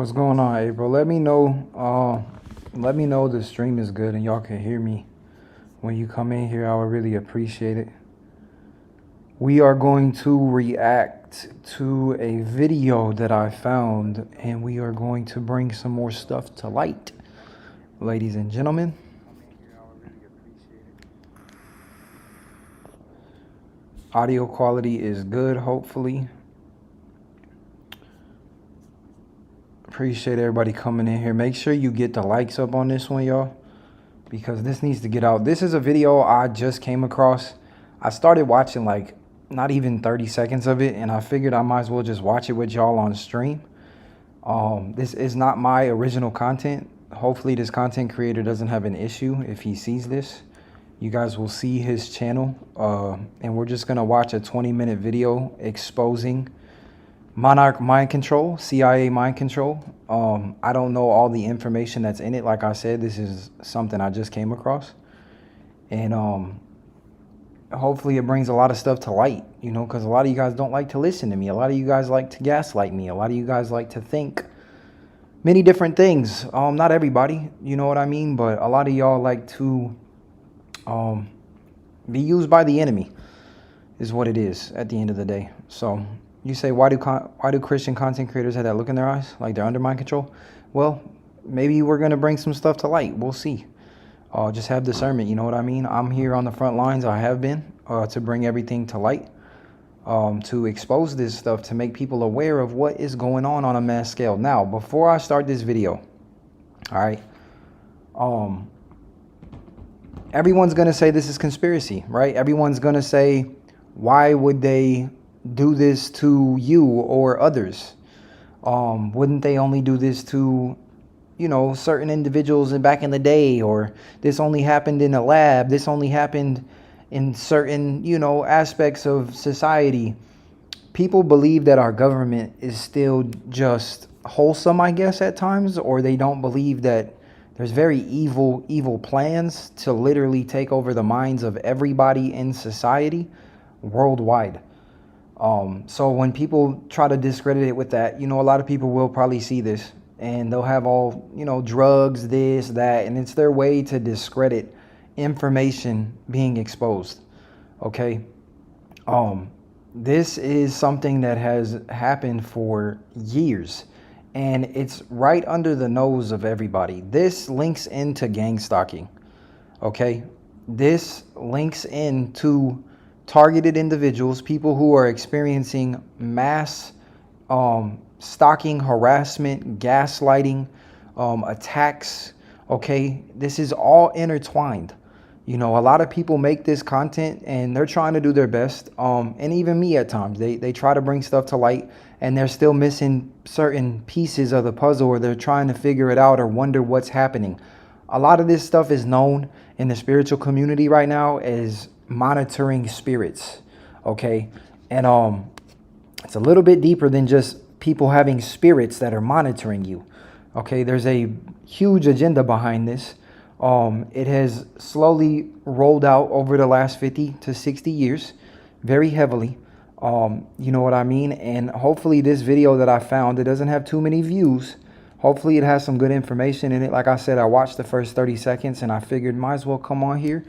What's going on, April? Let me know. Let me know the stream is good and y'all can hear me when you come in here. I would really appreciate it. We are going to react to a video that I found, and we are going to bring some more stuff to light, ladies and gentlemen. Audio quality is good, hopefully. Appreciate everybody coming in here. Make sure you get the likes up on this one, y'all, because this needs to get out. This is a video I just came across. I started watching like not even 30 seconds of it, and I figured I might as well just watch it with y'all on stream. This is not my original content. Hopefully this content creator doesn't have an issue if he sees this. You guys will see his channel, and we're just gonna watch a 20-minute video exposing Monarch mind control, CIA mind control. I don't know all the information that's in it. Like I said, this is something I just came across, and hopefully it brings a lot of stuff to light, you know, because a lot of you guys don't like to listen to me. A lot of you guys like to gaslight me. A lot of you guys like to think many different things. Not everybody, you know what I mean, but a lot of y'all like to be used by the enemy is what it is at the end of the day. So you say, why do Christian content creators have that look in their eyes, like they're under mind control? Well, maybe we're going to bring some stuff to light. We'll see. Just have discernment, you know what I mean? I'm here on the front lines. I have been to bring everything to light, to expose this stuff, to make people aware of what is going on a mass scale. Now, before I start this video, all right, everyone's going to say this is conspiracy, right? Everyone's going to say, why would they do this to you or others? Wouldn't they only do this to, you know, certain individuals back in the day? Or this only happened in a lab. This only happened in certain, you know, aspects of society. People believe that our government is still just wholesome, I guess, at times, or they don't believe that there's very evil plans to literally take over the minds of everybody in society worldwide. So when people try to discredit it with that, you know, a lot of people will probably see this and they'll have all, you know, drugs, this, that, and it's their way to discredit information being exposed. Okay. This is something that has happened for years, and it's right under the nose of everybody. This links into gangstalking. Okay. This links into targeted individuals, people who are experiencing mass stalking, harassment, gaslighting, attacks. Okay, this is all intertwined. You know, a lot of people make this content and they're trying to do their best. And even me at times, they try to bring stuff to light and they're still missing certain pieces of the puzzle, or they're trying to figure it out or wonder what's happening. A lot of this stuff is known in the spiritual community right now as monitoring spirits. Okay, and it's a little bit deeper than just people having spirits that are monitoring you. Okay, there's a huge agenda behind this. It has slowly rolled out over the last 50 to 60 years, very heavily. You know what I mean? And hopefully this video that I found, it doesn't have too many views. Hopefully it has some good information in it. Like I said, I watched the first 30 seconds and I figured might as well come on here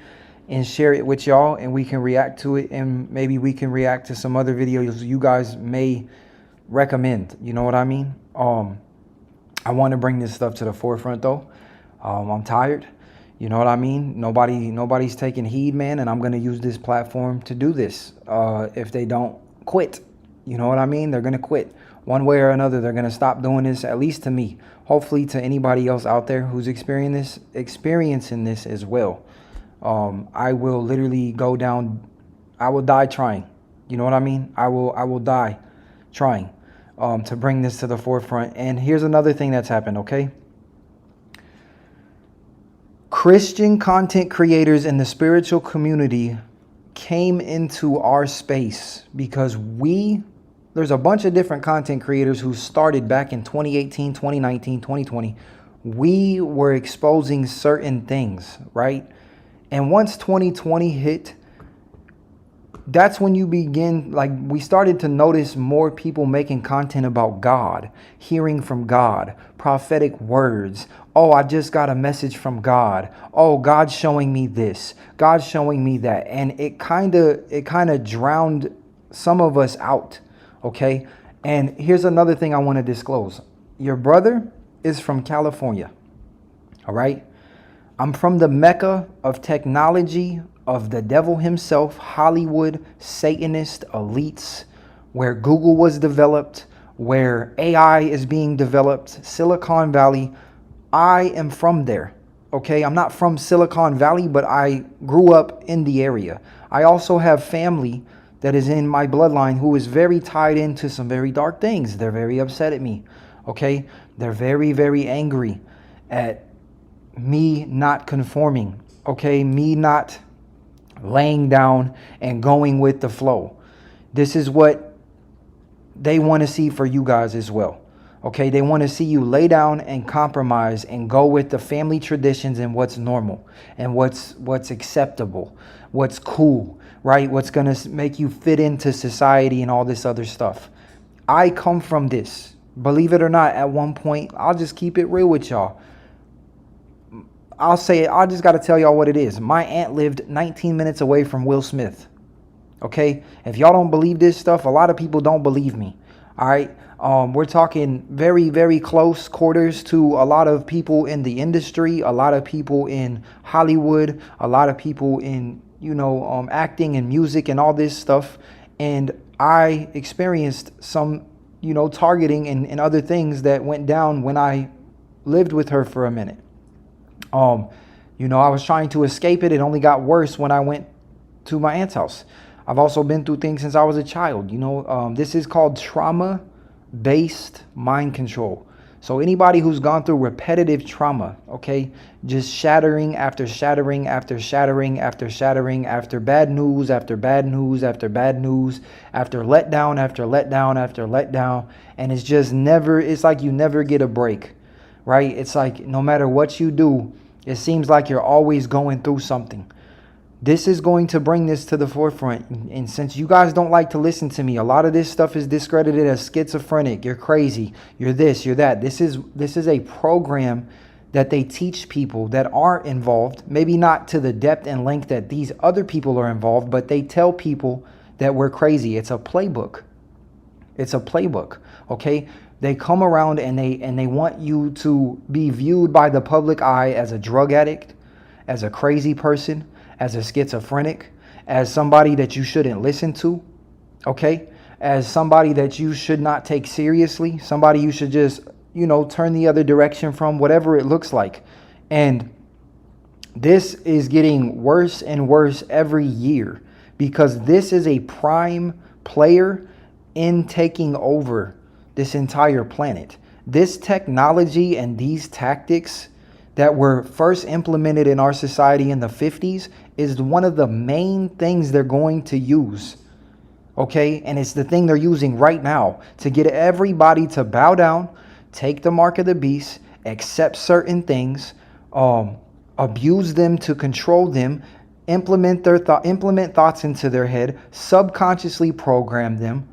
and share it with y'all, and we can react to it, and maybe we can react to some other videos you guys may recommend. You know what I mean? I want to bring this stuff to the forefront though. I'm tired. You know what I mean? Nobody's taking heed, man, and I'm going to use this platform to do this. If they don't quit, you know what I mean? They're going to quit. One way or another, they're going to stop doing this, at least to me. Hopefully to anybody else out there who's experiencing this as well. I will literally go down. I will die trying. You know what I mean? I will die trying to bring this to the forefront. And here's another thing that's happened, okay? Christian content creators in the spiritual community came into our space because there's a bunch of different content creators who started back in 2018, 2019, 2020. We were exposing certain things, right? And once 2020 hit, that's when you begin, like, we started to notice more people making content about God, hearing from God, prophetic words. Oh, I just got a message from God. Oh, God's showing me this, God's showing me that. And it kind of drowned some of us out. Okay. And here's another thing I want to disclose. Your brother is from California. All right. I'm from the Mecca of technology, of the devil himself, Hollywood, Satanist, elites, where Google was developed, where AI is being developed, Silicon Valley. I am from there. Okay. I'm not from Silicon Valley, but I grew up in the area. I also have family that is in my bloodline who is very tied into some very dark things. They're very upset at me. Okay. They're very, very angry at me not conforming, okay, me not laying down and going with the flow. This is what they want to see for you guys as well. Okay, they want to see you lay down and compromise and go with the family traditions and what's normal and what's acceptable, what's cool, right? What's going to make you fit into society and all this other stuff. I come from this. Believe it or not, at one point, I'll just keep it real with y'all. I'll say it. I just got to tell y'all what it is. My aunt lived 19 minutes away from Will Smith. Okay. If y'all don't believe this stuff, a lot of people don't believe me. All right. We're talking very, very close quarters to a lot of people in the industry, a lot of people in Hollywood, a lot of people in, acting and music and all this stuff. And I experienced some, targeting and other things that went down when I lived with her for a minute. I was trying to escape it. It only got worse when I went to my aunt's house. I've also been through things since I was a child. This is called trauma-based mind control. So anybody who's gone through repetitive trauma, okay, just shattering after shattering after shattering after shattering, after bad news after bad news after bad news, after letdown after letdown after letdown, and it's like you never get a break, right? It's like no matter what you do, it seems like you're always going through something. This is going to bring this to the forefront. And since you guys don't like to listen to me, a lot of this stuff is discredited as schizophrenic. You're crazy. You're this, you're that. This is a program that they teach people that aren't involved. Maybe not to the depth and length that these other people are involved, but they tell people that we're crazy. It's a playbook. It's a playbook. Okay. They come around and they want you to be viewed by the public eye as a drug addict, as a crazy person, as a schizophrenic, as somebody that you shouldn't listen to, okay? As somebody that you should not take seriously, somebody you should just, turn the other direction from, whatever it looks like. And this is getting worse and worse every year because this is a prime player in taking over this entire planet. This technology and these tactics that were first implemented in our society in the 50s is one of the main things they're going to use. Okay. And it's the thing they're using right now to get everybody to bow down, take the mark of the beast, accept certain things, abuse them to control them, implement thoughts into their head, subconsciously program them.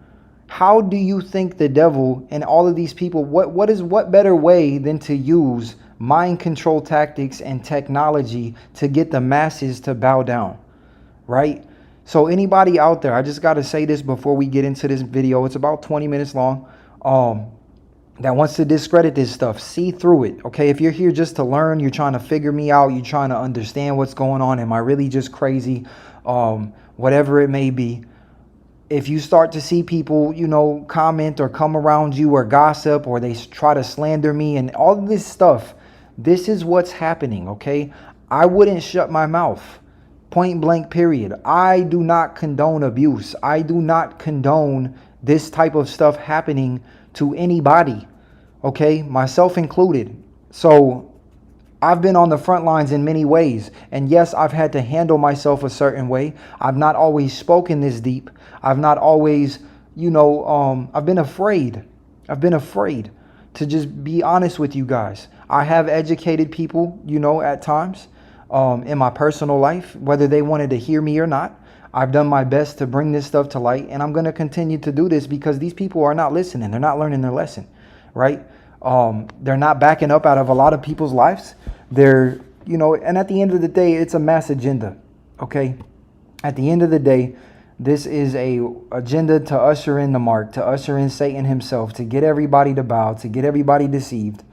How do you think the devil and all of these people, what better way than to use mind control tactics and technology to get the masses to bow down, right? So anybody out there, I just got to say this before we get into this video. It's about 20 minutes long. That wants to discredit this stuff, see through it. Okay, if you're here just to learn, you're trying to figure me out, you're trying to understand what's going on. Am I really just crazy? Whatever it may be. If you start to see people, comment or come around you or gossip or they try to slander me and all of this stuff, this is what's happening, okay? I wouldn't shut my mouth. Point blank, period. I do not condone abuse. I do not condone this type of stuff happening to anybody, okay? Myself included. So I've been on the front lines in many ways. And yes, I've had to handle myself a certain way. I've not always spoken this deep. I've not always, I've been afraid. I've been afraid to just be honest with you guys. I have educated people, at times in my personal life, whether they wanted to hear me or not. I've done my best to bring this stuff to light, and I'm going to continue to do this because these people are not listening. They're not learning their lesson, right? They're not backing up out of a lot of people's lives. They're, and at the end of the day, it's a mass agenda, okay? At the end of the day, this is a agenda to usher in the mark, to usher in Satan himself, to get everybody to bow, to get everybody deceived.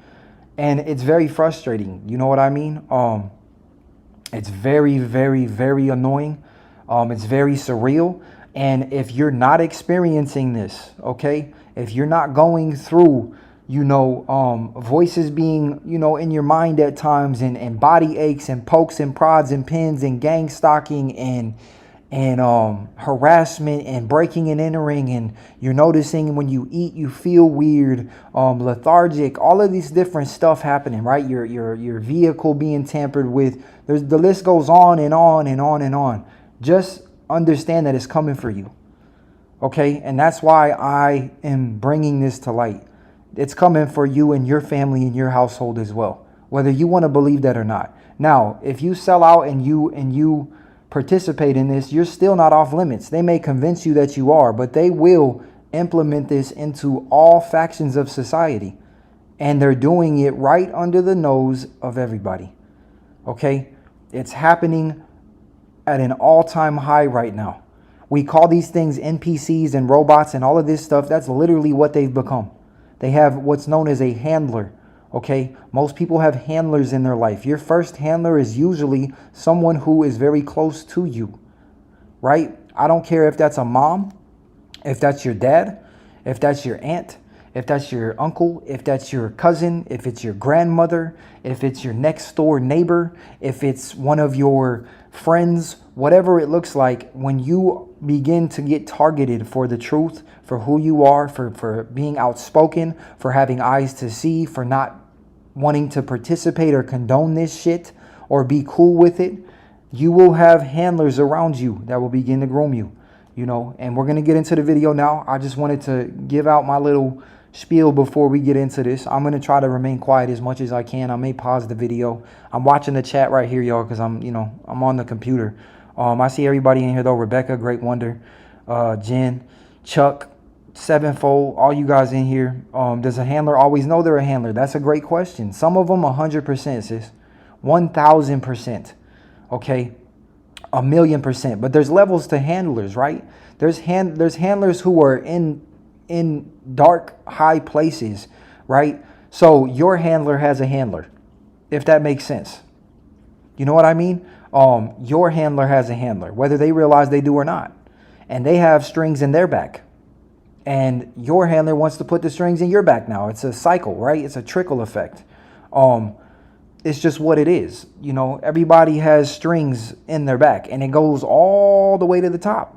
And it's very frustrating. You know what I mean? It's very, very, very annoying. It's very surreal. And if you're not experiencing this, okay, if you're not going through, voices being, in your mind at times, and body aches and pokes and prods and pins and gang stalking and harassment and breaking and entering, and you're noticing when you eat you feel weird, lethargic, all of these different stuff happening, right? Your vehicle being tampered with. The list goes on and on and on and on. Just understand that it's coming for you, okay? And that's why I am bringing this to light. It's coming for you and your family and your household as well, whether you want to believe that or not. Now, if you sell out and you participate in this, you're still not off limits. They may convince you that you are, but they will implement this into all factions of society. And they're doing it right under the nose of everybody. Okay? It's happening at an all-time high right now. We call these things NPCs and robots and all of this stuff. That's literally what they've become. They have what's known as a handler. Okay, most people have handlers in their life. Your first handler is usually someone who is very close to you, right? I don't care if that's a mom, if that's your dad, if that's your aunt, if that's your uncle, if that's your cousin, if it's your grandmother, if it's your next door neighbor, if it's one of your friends, whatever it looks like. When you begin to get targeted for the truth, for who you are, for being outspoken, for having eyes to see, for not wanting to participate or condone this shit or be cool with it, you will have handlers around you that will begin to groom you, and we're going to get into the video now. I just wanted to give out my little spiel before we get into this. I'm going to try to remain quiet as much as I can. I may pause the video. I'm watching the chat right here, y'all, because I'm on the computer. I see everybody in here though. Rebecca, Great Wonder, Jen, Chuck, Sevenfold, all you guys in here. Does a handler always know they're a handler? That's a great question. Some of them 100%, sis. 1,000%. Okay, 1,000,000%. But there's levels to handlers, right? There's handlers who are in dark, high places, right? So your handler has a handler, if that makes sense. You know what I mean? Your handler has a handler, whether they realize they do or not. And they have strings in their back. And your handler wants to put the strings in your back now. It's a cycle, right? It's a trickle effect. It's just what it is. Everybody has strings in their back, and it goes all the way to the top.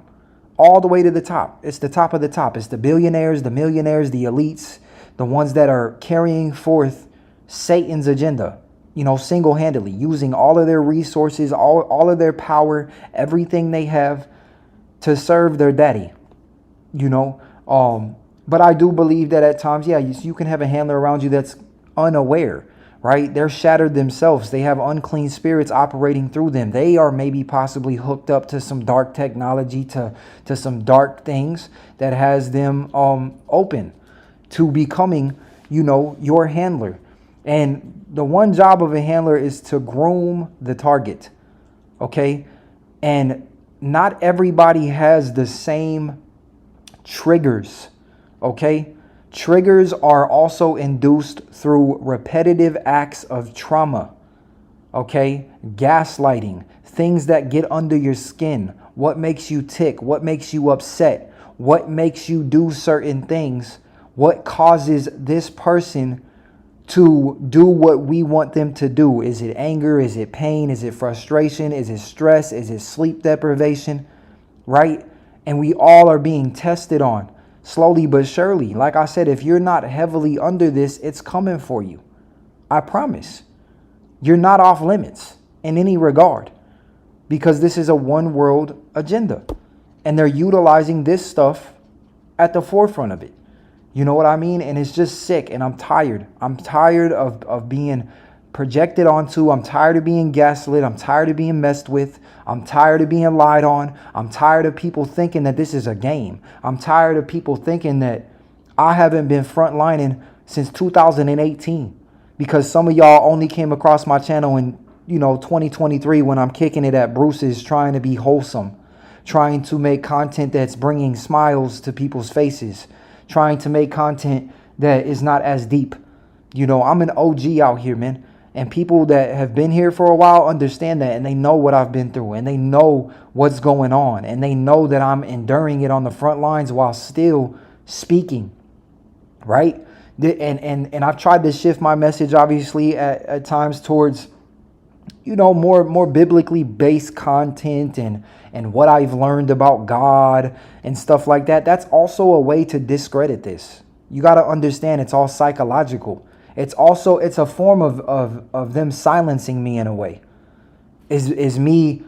All the way to the top. It's the top of the top. It's the billionaires, the millionaires, the elites, the ones that are carrying forth Satan's agenda, single-handedly, using all of their resources, all of their power, everything they have to serve their daddy, But I do believe that at times, yeah, you can have a handler around you that's unaware, right? They're shattered themselves. They have unclean spirits operating through them. They are maybe possibly hooked up to some dark technology, to some dark things that has them open to becoming, your handler. And the one job of a handler is to groom the target, okay? And not everybody has the same triggers, okay? Triggers are also induced through repetitive acts of trauma, okay? Gaslighting, things that get under your skin. What makes you tick? What makes you upset? What makes you do certain things? What causes this person to do what we want them to do? Is it anger? Is it pain? Is it frustration? Is it stress? Is it sleep deprivation? Right? And we all are being tested on slowly but surely. Like I said, if you're not heavily under this, it's coming for you. I promise. You're not off limits in any regard, because this is a one world agenda, and they're utilizing this stuff at the forefront of it. You know what I mean? And it's just sick, and I'm tired. I'm tired of being projected onto. I'm tired of being gaslit. I'm tired of being messed with. I'm tired of being lied on. I'm tired of people thinking that this is a game. I'm tired of people thinking that I haven't been frontlining since 2018 because some of y'all only came across my channel in 2023 when I'm kicking it at Bruce's, trying to be wholesome, trying to make content that's bringing smiles to people's faces, trying to make content that is not as deep. I'm an OG out here, man. And people that have been here for a while understand that, and they know what I've been through, and they know what's going on, and they know that I'm enduring it on the front lines while still speaking, right? And I've tried to shift my message, obviously, at times towards, more biblically based content and what I've learned about God and stuff like that. That's also a way to discredit this. You got to understand it's all psychological. It's a form of them silencing me in a way. Is me,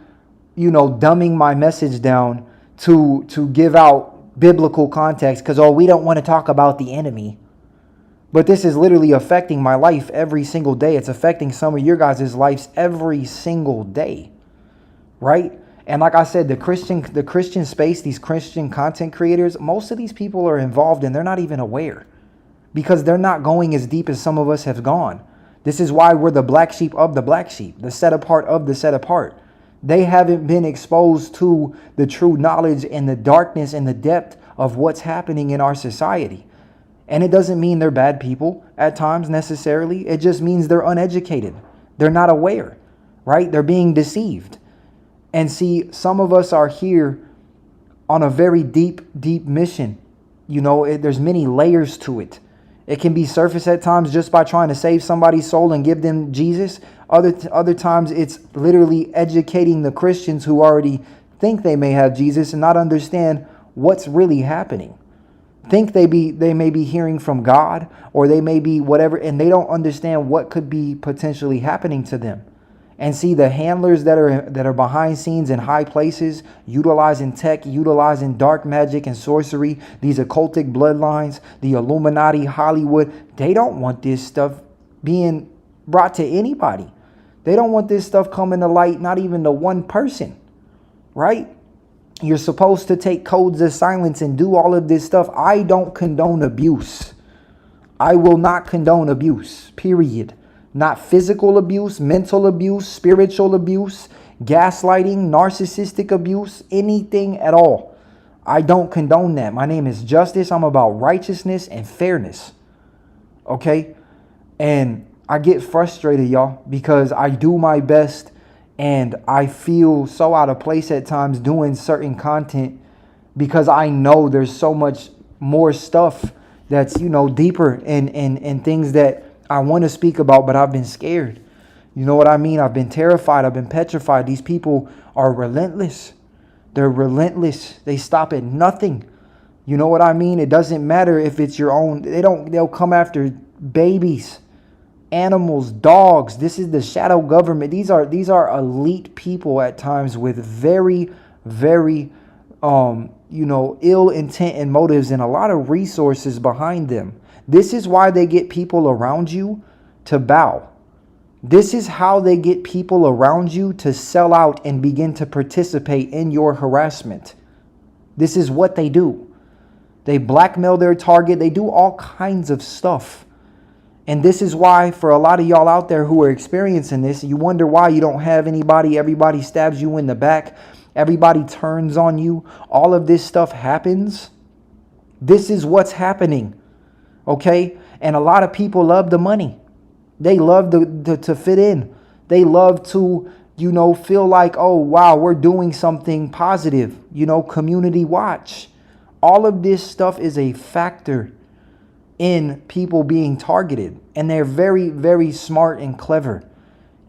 dumbing my message down to give out biblical context because, we don't want to talk about the enemy. But this is literally affecting my life every single day. It's affecting some of your guys' lives every single day, right? And like I said, the Christian space, these Christian content creators, most of these people are involved and they're not even aware because they're not going as deep as some of us have gone. This is why we're the black sheep of the black sheep, the set apart of the set apart. They haven't been exposed to the true knowledge and the darkness and the depth of what's happening in our society. And it doesn't mean they're bad people at times necessarily. It just means they're uneducated. They're not aware, right? They're being deceived. And see, some of us are here on a very deep mission. There's many layers to it. It can be surface at times just by trying to save somebody's soul and give them Jesus. Other times it's literally educating the Christians who already think they may have Jesus and not understand what's really happening. Think they may be hearing from God, or they may be whatever, and they don't understand what could be potentially happening to them. And see, the handlers that are behind scenes in high places, utilizing tech, utilizing dark magic and sorcery, these occultic bloodlines, the Illuminati, Hollywood, they don't want this stuff being brought to anybody. They don't want this stuff coming to light, not even to one person, right? You're supposed to take codes of silence and do all of this stuff. I don't condone abuse. I will not condone abuse, period. Not physical abuse, mental abuse, spiritual abuse, gaslighting, narcissistic abuse, anything at all. I don't condone that. My name is Justice. I'm about righteousness and fairness. Okay? And I get frustrated, y'all, because I do my best and I feel so out of place at times doing certain content because I know there's so much more stuff that's, deeper and things that I want to speak about, but I've been scared. You know what I mean? I've been terrified. I've been petrified. These people are relentless. They're relentless. They stop at nothing. You know what I mean? It doesn't matter if it's your own. They'll come after babies, animals, dogs. This is the shadow government. These are elite people at times with very, very, ill intent and motives and a lot of resources behind them. This is why they get people around you to bow. This is how they get people around you to sell out and begin to participate in your harassment. This is what they do. They blackmail their target. They do all kinds of stuff. And this is why for a lot of y'all out there who are experiencing this, you wonder why you don't have anybody. Everybody stabs you in the back. Everybody turns on you. All of this stuff happens. This is what's happening. Okay? And a lot of people love the money. They love to fit in. They love to, feel like, oh, wow, we're doing something positive. Community watch. All of this stuff is a factor in people being targeted. And they're very, very smart and clever.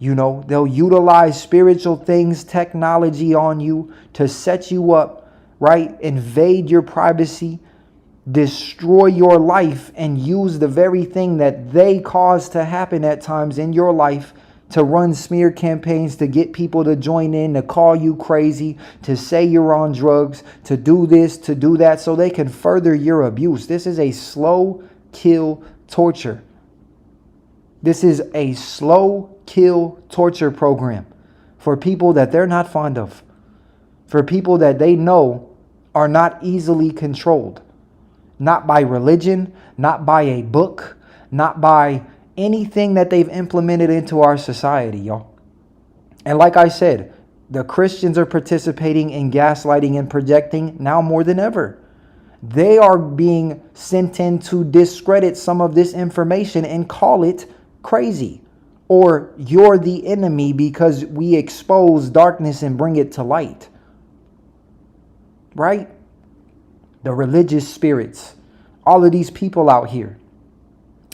They'll utilize spiritual things, technology on you to set you up, right? Invade your privacy, destroy your life, and use the very thing that they cause to happen at times in your life to run smear campaigns, to get people to join in, to call you crazy, to say you're on drugs, to do this, to do that, so they can further your abuse. This is a slow kill torture. This is a slow kill torture program for people that they're not fond of, for people that they know are not easily controlled, not by religion, not by a book, not by anything that they've implemented into our society, y'all. And like I said, the Christians are participating in gaslighting and projecting now more than ever. They are being sent in to discredit some of this information and call it crazy, or you're the enemy because we expose darkness and bring it to light. Right? The religious spirits, all of these people out here.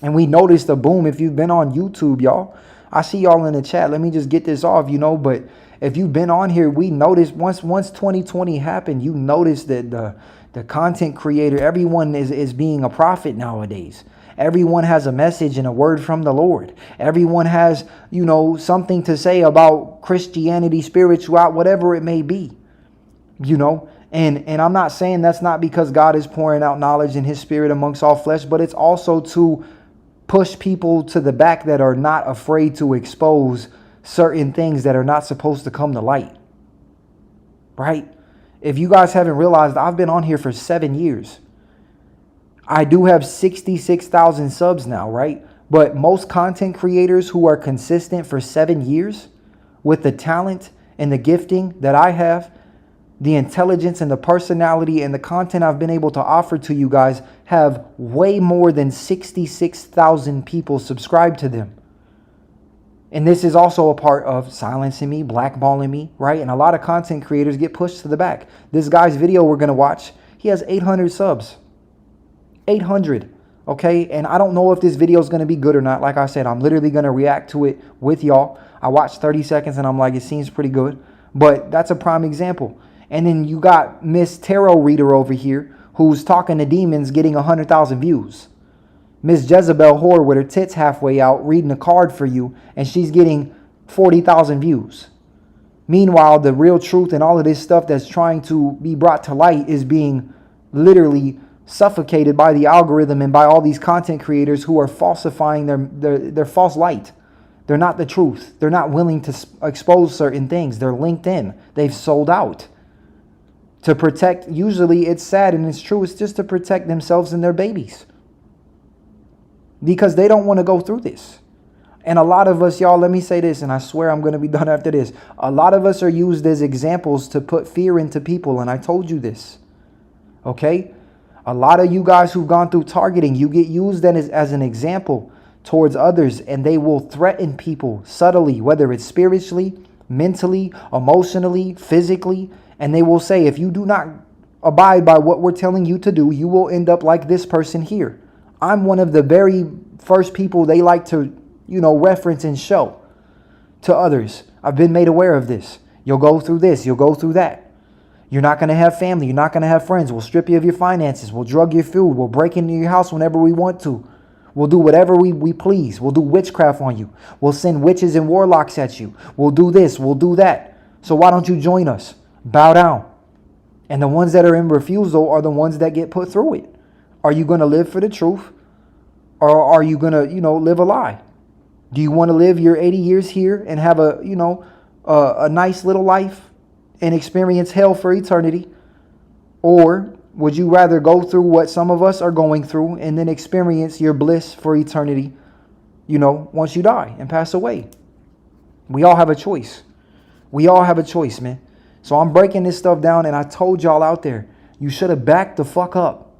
And we noticed a boom. If you've been on YouTube, y'all, I see y'all in the chat. Let me just get this off, but if you've been on here, we noticed once 2020 happened, you noticed that the content creator, everyone is being a prophet nowadays. Everyone has a message and a word from the Lord. Everyone has, something to say about Christianity, spirituality, whatever it may be, And I'm not saying that's not because God is pouring out knowledge in his spirit amongst all flesh, but it's also to push people to the back that are not afraid to expose certain things that are not supposed to come to light. Right? If you guys haven't realized, I've been on here for 7 years. I do have 66,000 subs now, right? But most content creators who are consistent for 7 years with the talent and the gifting that I have, the intelligence and the personality and the content I've been able to offer to you guys, have way more than 66,000 people subscribe to them. And this is also a part of silencing me, blackballing me, right? And a lot of content creators get pushed to the back. This guy's video we're going to watch, he has 800 subs. 800. Okay? And I don't know if this video is going to be good or not. Like I said, I'm literally going to react to it with y'all. I watched 30 seconds and I'm like, it seems pretty good. But that's a prime example. And then you got Miss Tarot Reader over here who's talking to demons getting 100,000 views. Miss Jezebel Whore with her tits halfway out reading a card for you and she's getting 40,000 views. Meanwhile, the real truth and all of this stuff that's trying to be brought to light is being literally suffocated by the algorithm and by all these content creators who are falsifying their false light. They're not the truth. They're not willing to expose certain things. They're linked in. They've sold out. To protect, usually it's sad and it's true, it's just to protect themselves and their babies. Because they don't want to go through this. And a lot of us, y'all, let me say this, and I swear I'm going to be done after this. A lot of us are used as examples to put fear into people, and I told you this. Okay? A lot of you guys who've gone through targeting, you get used as an example towards others, and they will threaten people subtly, whether it's spiritually, mentally, emotionally, physically. And they will say, if you do not abide by what we're telling you to do, you will end up like this person here. I'm one of the very first people they like to, reference and show to others. I've been made aware of this. You'll go through this. You'll go through that. You're not going to have family. You're not going to have friends. We'll strip you of your finances. We'll drug your food. We'll break into your house whenever we want to. We'll do whatever we please. We'll do witchcraft on you. We'll send witches and warlocks at you. We'll do this. We'll do that. So why don't you join us? Bow down. And the ones that are in refusal are the ones that get put through it. Are you going to live for the truth? Or are you going to, live a lie? Do you want to live your 80 years here and have a nice little life and experience hell for eternity? Or would you rather go through what some of us are going through and then experience your bliss for eternity, once you die and pass away? We all have a choice. We all have a choice, man. So I'm breaking this stuff down, and I told y'all out there, you should have backed the fuck up.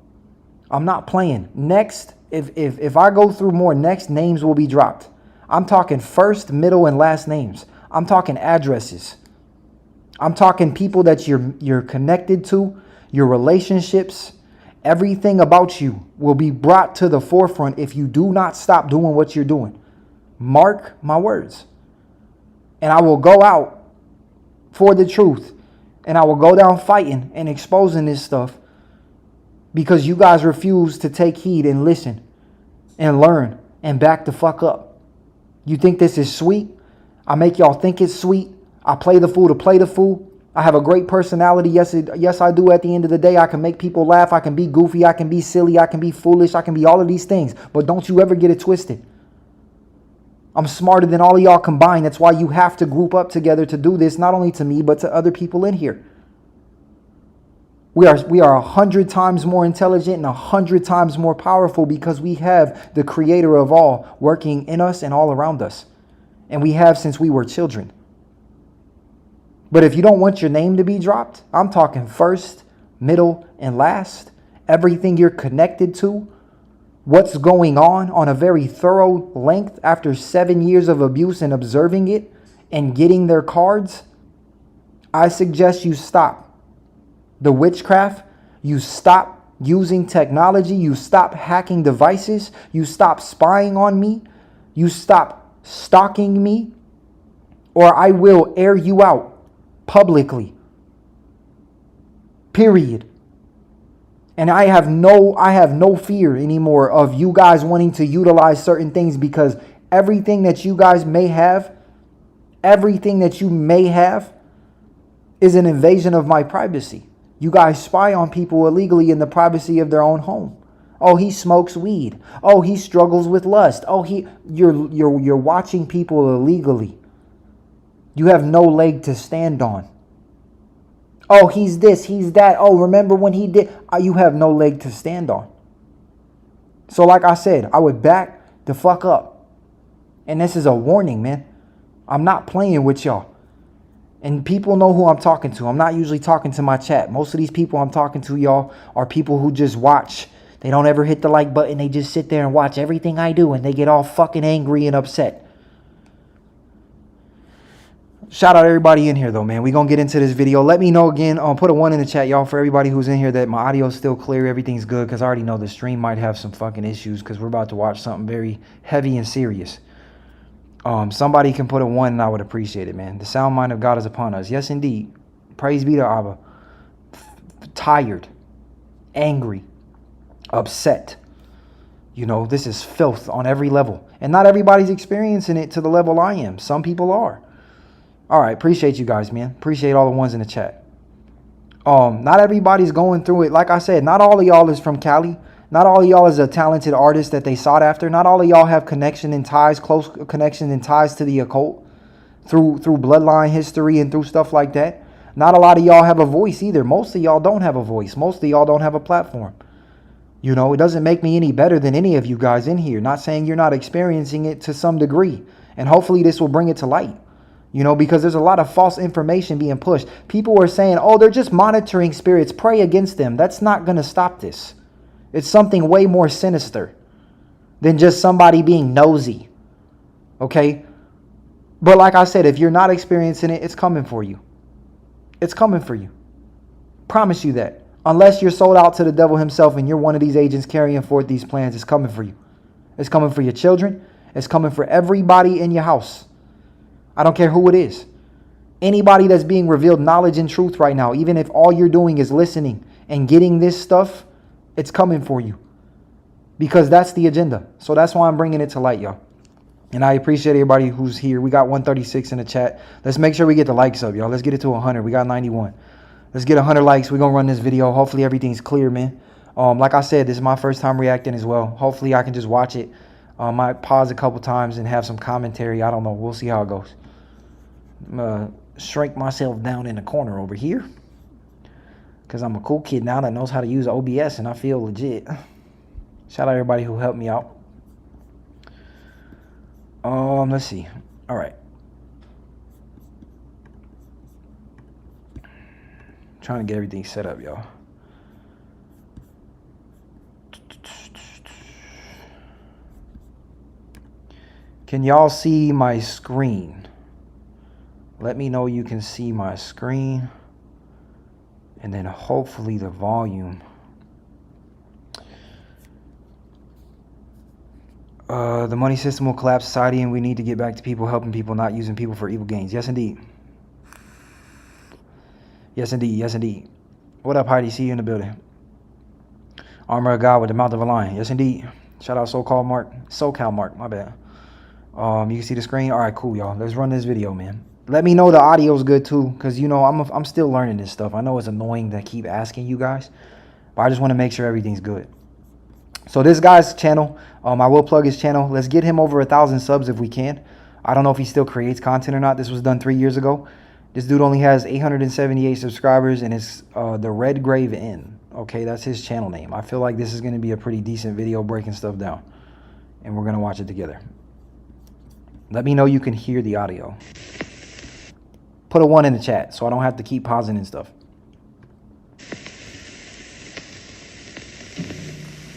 I'm not playing. Next, if I go through more, next names will be dropped. I'm talking first, middle, and last names. I'm talking addresses. I'm talking people that you're connected to, your relationships. Everything about you will be brought to the forefront if you do not stop doing what you're doing. Mark my words. And I will go out for the truth. And I will go down fighting and exposing this stuff because you guys refuse to take heed and listen and learn and back the fuck up. You think this is sweet? I make y'all think it's sweet. I play the fool to play the fool. I have a great personality. Yes, I do. At the end of the day, I can make people laugh. I can be goofy. I can be silly. I can be foolish. I can be all of these things. But don't you ever get it twisted. I'm smarter than all of y'all combined. That's why you have to group up together to do this, not only to me, but to other people in here. We are 100 times more intelligent and 100 times more powerful because we have the creator of all working in us and all around us. And we have since we were children. But if you don't want your name to be dropped, I'm talking first, middle, and last. Everything you're connected to, what's going on a very thorough length after 7 years of abuse and observing it and getting their cards, I suggest you stop the witchcraft, you stop using technology, you stop hacking devices, you stop spying on me, you stop stalking me, or I will air you out publicly. Period. And I have no fear anymore of you guys wanting to utilize certain things, because everything that you guys may have, is an invasion of my privacy. You guys spy on people illegally in the privacy of their own home. Oh, he smokes weed. Oh, he struggles with lust. Oh, you're watching people illegally. You have no leg to stand on. Oh, he's this, he's that. Oh, remember when he did? You have no leg to stand on. So like I said, I would back the fuck up. And this is a warning, man. I'm not playing with y'all. And people know who I'm talking to. I'm not usually talking to my chat. Most of these people I'm talking to, y'all, are people who just watch. They don't ever hit the like button. They just sit there and watch everything I do, and they get all fucking angry and upset. Shout out everybody in here, though, man. We're going to get into this video. Let me know again. Put a 1 in the chat, y'all, for everybody who's in here, that my audio is still clear. Everything's good, because I already know the stream might have some fucking issues, because we're about to watch something very heavy and serious. Somebody can put a 1, and I would appreciate it, man. The sound mind of God is upon us. Yes, indeed. Praise be to Abba. Tired. Angry. Upset. You know, this is filth on every level. And not everybody's experiencing it to the level I am. Some people are. All right, appreciate you guys, man. Appreciate all the ones in the chat. Not everybody's going through it. Like I said, not all of y'all is from Cali. Not all of y'all is a talented artist that they sought after. Not all of y'all have connection and ties, close connection and ties to the occult through bloodline history and through stuff like that. Not a lot of y'all have a voice either. Most of y'all don't have a voice. Most of y'all don't have a platform. You know, it doesn't make me any better than any of you guys in here. Not saying you're not experiencing it to some degree. And hopefully this will bring it to light. You know, because there's a lot of false information being pushed. People are saying, oh, they're just monitoring spirits. Pray against them. That's not going to stop this. It's something way more sinister than just somebody being nosy. Okay? But like I said, if you're not experiencing it, it's coming for you. It's coming for you. Promise you that. Unless you're sold out to the devil himself and you're one of these agents carrying forth these plans, it's coming for you. It's coming for your children. It's coming for everybody in your house. I don't care who it is. Anybody that's being revealed knowledge and truth right now, even if all you're doing is listening and getting this stuff, it's coming for you. Because that's the agenda. So that's why I'm bringing it to light, y'all. And I appreciate everybody who's here. We got 136 in the chat. Let's make sure we get the likes up, y'all. Let's get it to 100. We got 91. Let's get 100 likes. We're going to run this video. Hopefully everything's clear, man. Like I said, this is my first time reacting as well. Hopefully I can just watch it. Might pause a couple times and have some commentary. I don't know. We'll see how it goes. I'm going to shrink myself down in the corner over here, because I'm a cool kid now that knows how to use OBS and I feel legit. Shout out everybody who helped me out. Let's see. All right. Trying to get everything set up, y'all. Can y'all see my screen? Let me know you can see my screen. And then hopefully the volume. The money system will collapse society, and we need to get back to people helping people, not using people for evil gains. Yes, indeed. Yes, indeed. Yes, indeed. What up, Heidi? See you in the building. Armor of God with the mouth of a lion. Yes, indeed. Shout out SoCal Mark. My bad. You can see the screen. All right, cool, y'all. Let's run this video, man. Let me know the audio's good too, because you know I'm still learning this stuff. I know it's annoying to keep asking you guys, but I just want to make sure everything's good. So this guy's channel, I will plug his channel. Let's get him over 1,000 subs if we can. I don't know if he still creates content or not. This was done 3 years ago. This dude only has 878 subscribers, and it's the Red Grave Inn. Okay, that's his channel name. I feel like this is going to be a pretty decent video breaking stuff down, and we're going to watch it together. Let me know you can hear the audio. Put a 1 in the chat so I don't have to keep pausing and stuff.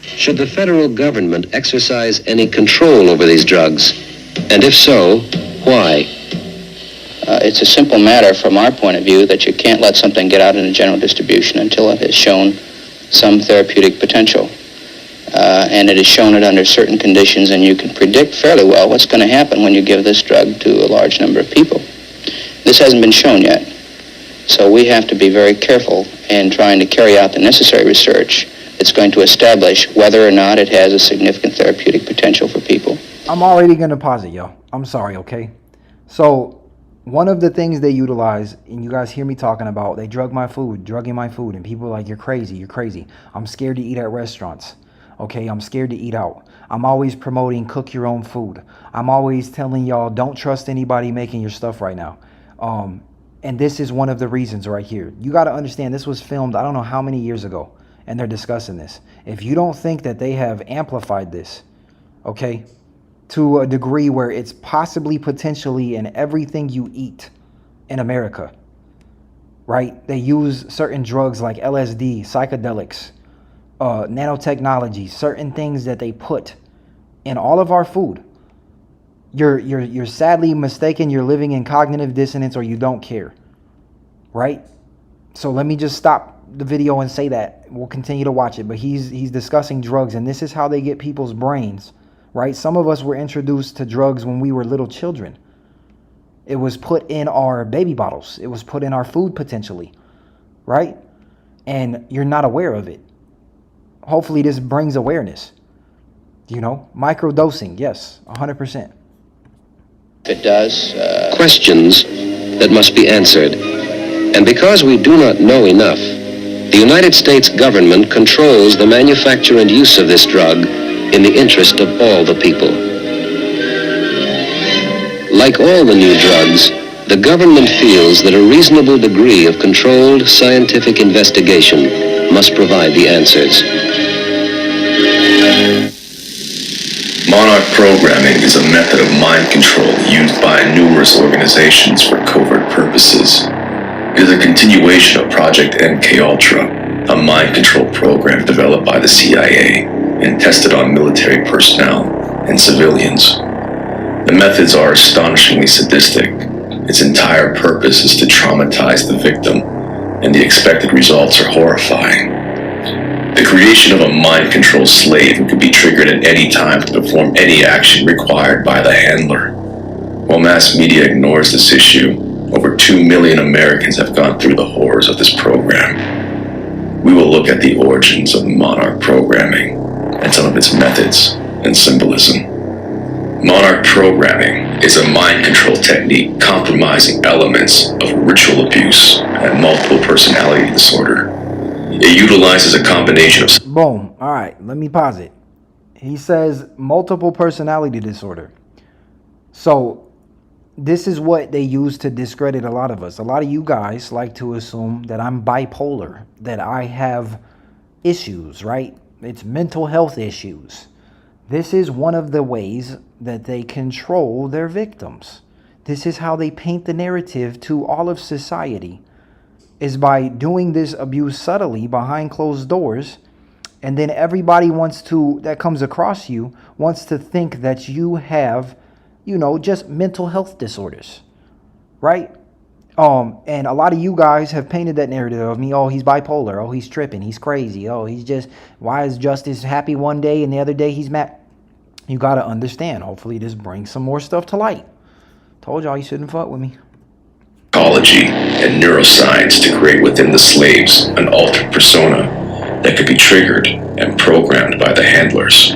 Should the federal government exercise any control over these drugs? And if so, why? It's a simple matter from our point of view that you can't let something get out into general distribution until it has shown some therapeutic potential. And it has shown it under certain conditions, and you can predict fairly well what's going to happen when you give this drug to a large number of people. This hasn't been shown yet. So we have to be very careful in trying to carry out the necessary research that's going to establish whether or not it has a significant therapeutic potential for people. I'm already going to pause it, yo. I'm sorry, okay? So one of the things they utilize, and you guys hear me talking about, they drugging my food, and people are like, you're crazy. I'm scared to eat at restaurants, okay? I'm scared to eat out. I'm always promoting cook your own food. I'm always telling y'all, don't trust anybody making your stuff right now. And this is one of the reasons right here. You got to understand, this was filmed, I don't know how many years ago, and they're discussing this. If you don't think that they have amplified this, okay, to a degree where it's possibly potentially in everything you eat in America, right? They use certain drugs like LSD, psychedelics, nanotechnology, certain things that they put in all of our food. You're sadly mistaken. You're living in cognitive dissonance, or you don't care, right? So let me just stop the video and say that. We'll continue to watch it, but he's discussing drugs, and this is how they get people's brains, right? Some of us were introduced to drugs when we were little children. It was put in our baby bottles. It was put in our food potentially, right? And you're not aware of it. Hopefully this brings awareness. You know, microdosing, yes, 100%. If it does, Questions that must be answered. And because we do not know enough, the United States government controls the manufacture and use of this drug in the interest of all the people. Like all the new drugs, the government feels that a reasonable degree of controlled scientific investigation must provide the answers. Monarch programming is a method of mind control used by numerous organizations for covert purposes. It is a continuation of Project MKUltra, a mind control program developed by the CIA and tested on military personnel and civilians. The methods are astonishingly sadistic. Its entire purpose is to traumatize the victim, and the expected results are horrifying. The creation of a mind control slave who could be triggered at any time to perform any action required by the handler. While mass media ignores this issue, over 2 million Americans have gone through the horrors of this program. We will look at the origins of Monarch programming and some of its methods and symbolism. Monarch programming is a mind control technique compromising elements of ritual abuse and multiple personality disorder. It utilizes a combination of... Boom. All right, let me pause it. He says multiple personality disorder. So this is what they use to discredit a lot of us. A lot of you guys like to assume that I'm bipolar, that I have issues, right? It's mental health issues. This is one of the ways that they control their victims. This is how they paint the narrative to all of society, is by doing this abuse subtly behind closed doors. And then everybody that comes across you wants to think that you have, just mental health disorders, right? And a lot of you guys have painted that narrative of me. Oh, he's bipolar. Oh, he's tripping. He's crazy. Oh, why is Justice happy one day and the other day he's mad? You got to understand. Hopefully this brings some more stuff to light. Told y'all you shouldn't fuck with me. Psychology and neuroscience to create within the slaves an altered persona that could be triggered and programmed by the handlers.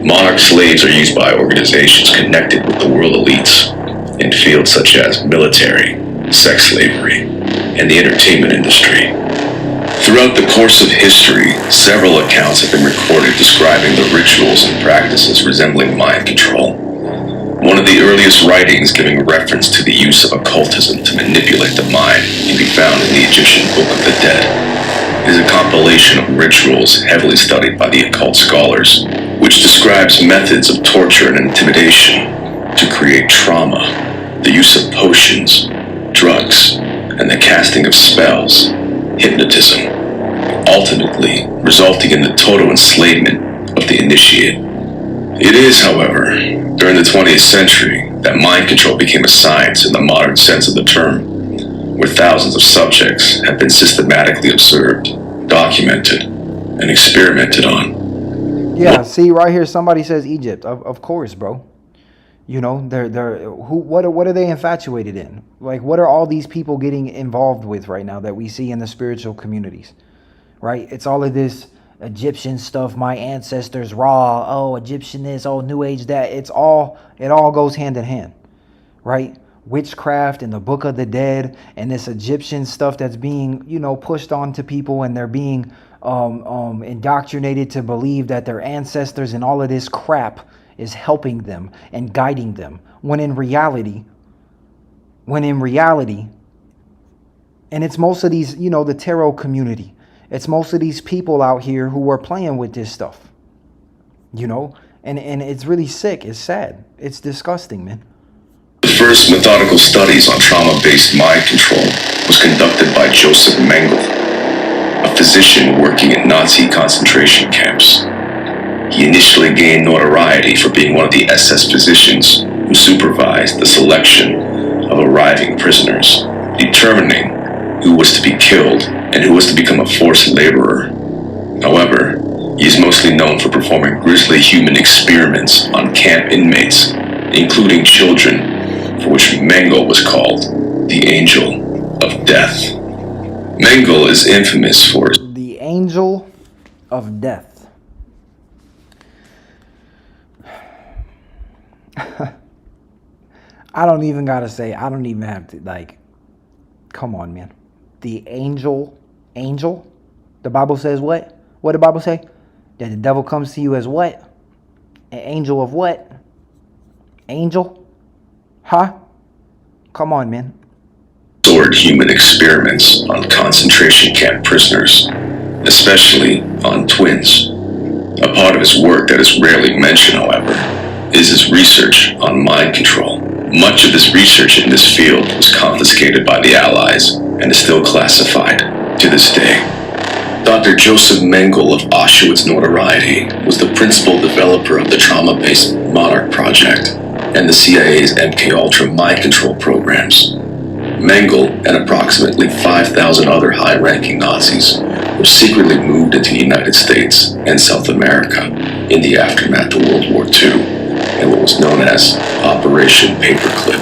Monarch slaves are used by organizations connected with the world elites in fields such as military, sex slavery, and the entertainment industry. Throughout the course of history, several accounts have been recorded describing the rituals and practices resembling mind control. One of the earliest writings giving reference to the use of occultism to manipulate the mind can be found in the Egyptian Book of the Dead. It is a compilation of rituals heavily studied by the occult scholars, which describes methods of torture and intimidation to create trauma, the use of potions, drugs, and the casting of spells, hypnotism, ultimately resulting in the total enslavement of the initiate. It is, however, during the 20th century that mind control became a science in the modern sense of the term, where thousands of subjects have been systematically observed, documented, and experimented on. Yeah, see right here, somebody says Egypt. Of course, bro. You know, what are they infatuated in? Like, what are all these people getting involved with right now that we see in the spiritual communities? Right? It's all of this Egyptian stuff, my ancestors raw, oh, Egyptian this, oh, New Age that. It all goes hand in hand, right? Witchcraft and the Book of the Dead and this Egyptian stuff that's being, you know, pushed onto people, and they're being indoctrinated to believe that their ancestors and all of this crap is helping them and guiding them, when in reality, and it's most of these, you know, the tarot community, it's most of these people out here who are playing with this stuff, you know, and it's really sick. It's sad. It's disgusting, man. The first methodical studies on trauma-based mind control was conducted by Joseph Mengele, a physician working in Nazi concentration camps. He initially gained notoriety for being one of the SS physicians who supervised the selection of arriving prisoners, determining who was to be killed and who was to become a forced laborer. However, he is mostly known for performing grisly human experiments on camp inmates, including children, for which Mengele was called the Angel of Death. Mengele is infamous for the Angel of Death. I don't even gotta say, I don't even have to, like, come on, man. The angel? The Bible says what? What did the Bible say? That the devil comes to you as what? An angel of what? Angel? Huh? Come on, man. Human experiments on concentration camp prisoners, especially on twins. A part of his work that is rarely mentioned, however, is his research on mind control. Much of his research in this field was confiscated by the Allies and is still classified to this day. Dr. Joseph Mengele of Auschwitz notoriety was the principal developer of the trauma-based Monarch project and the CIA's MKUltra mind control programs. Mengele and approximately 5,000 other high-ranking Nazis were secretly moved into the United States and South America in the aftermath of World War II and what was known as Operation Paperclip.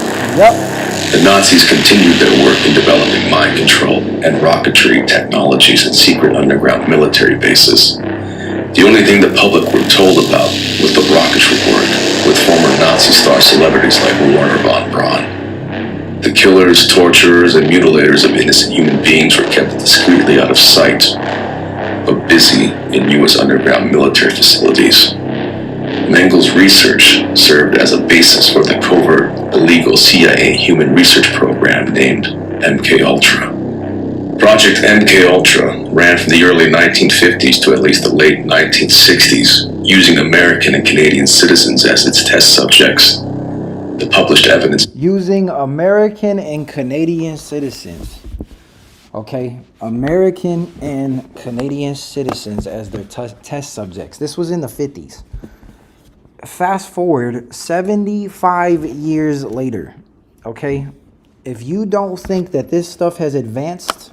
The Nazis continued their work in developing mind control and rocketry technologies in secret underground military bases. The only thing the public were told about was the rocketry work with former Nazi star celebrities like Wernher von Braun. The killers, torturers, and mutilators of innocent human beings were kept discreetly out of sight, but busy in U.S. underground military facilities. Mengele's research served as a basis for the covert, illegal CIA human research program named MKUltra. Project MKUltra ran from the early 1950s to at least the late 1960s, using American and Canadian citizens as its test subjects. The published evidence using American and Canadian citizens. Okay, American and Canadian citizens as their test subjects. This was in the 50s. Fast forward 75 years later, okay? If you don't think that this stuff has advanced,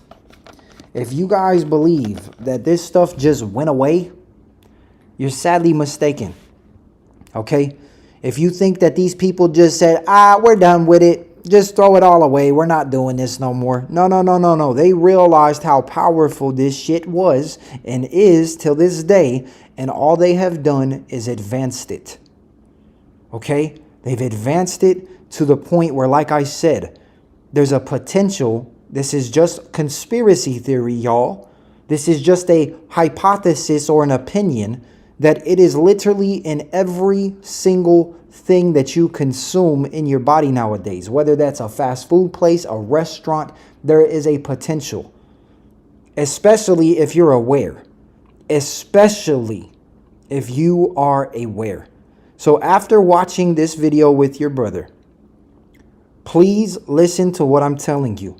if you guys believe that this stuff just went away, you're sadly mistaken, okay? If you think that these people just said, we're done with it, just throw it all away, we're not doing this no more. No. They realized how powerful this shit was and is till this day, and all they have done is advanced it. Okay? They've advanced it to the point where, like I said, there's a potential. This is just conspiracy theory, y'all. This is just a hypothesis or an opinion that it is literally in every single thing that you consume in your body nowadays. Whether that's a fast food place, a restaurant, there is a potential. Especially if you're aware. Especially if you are aware. So after watching this video with your brother, please listen to what I'm telling you.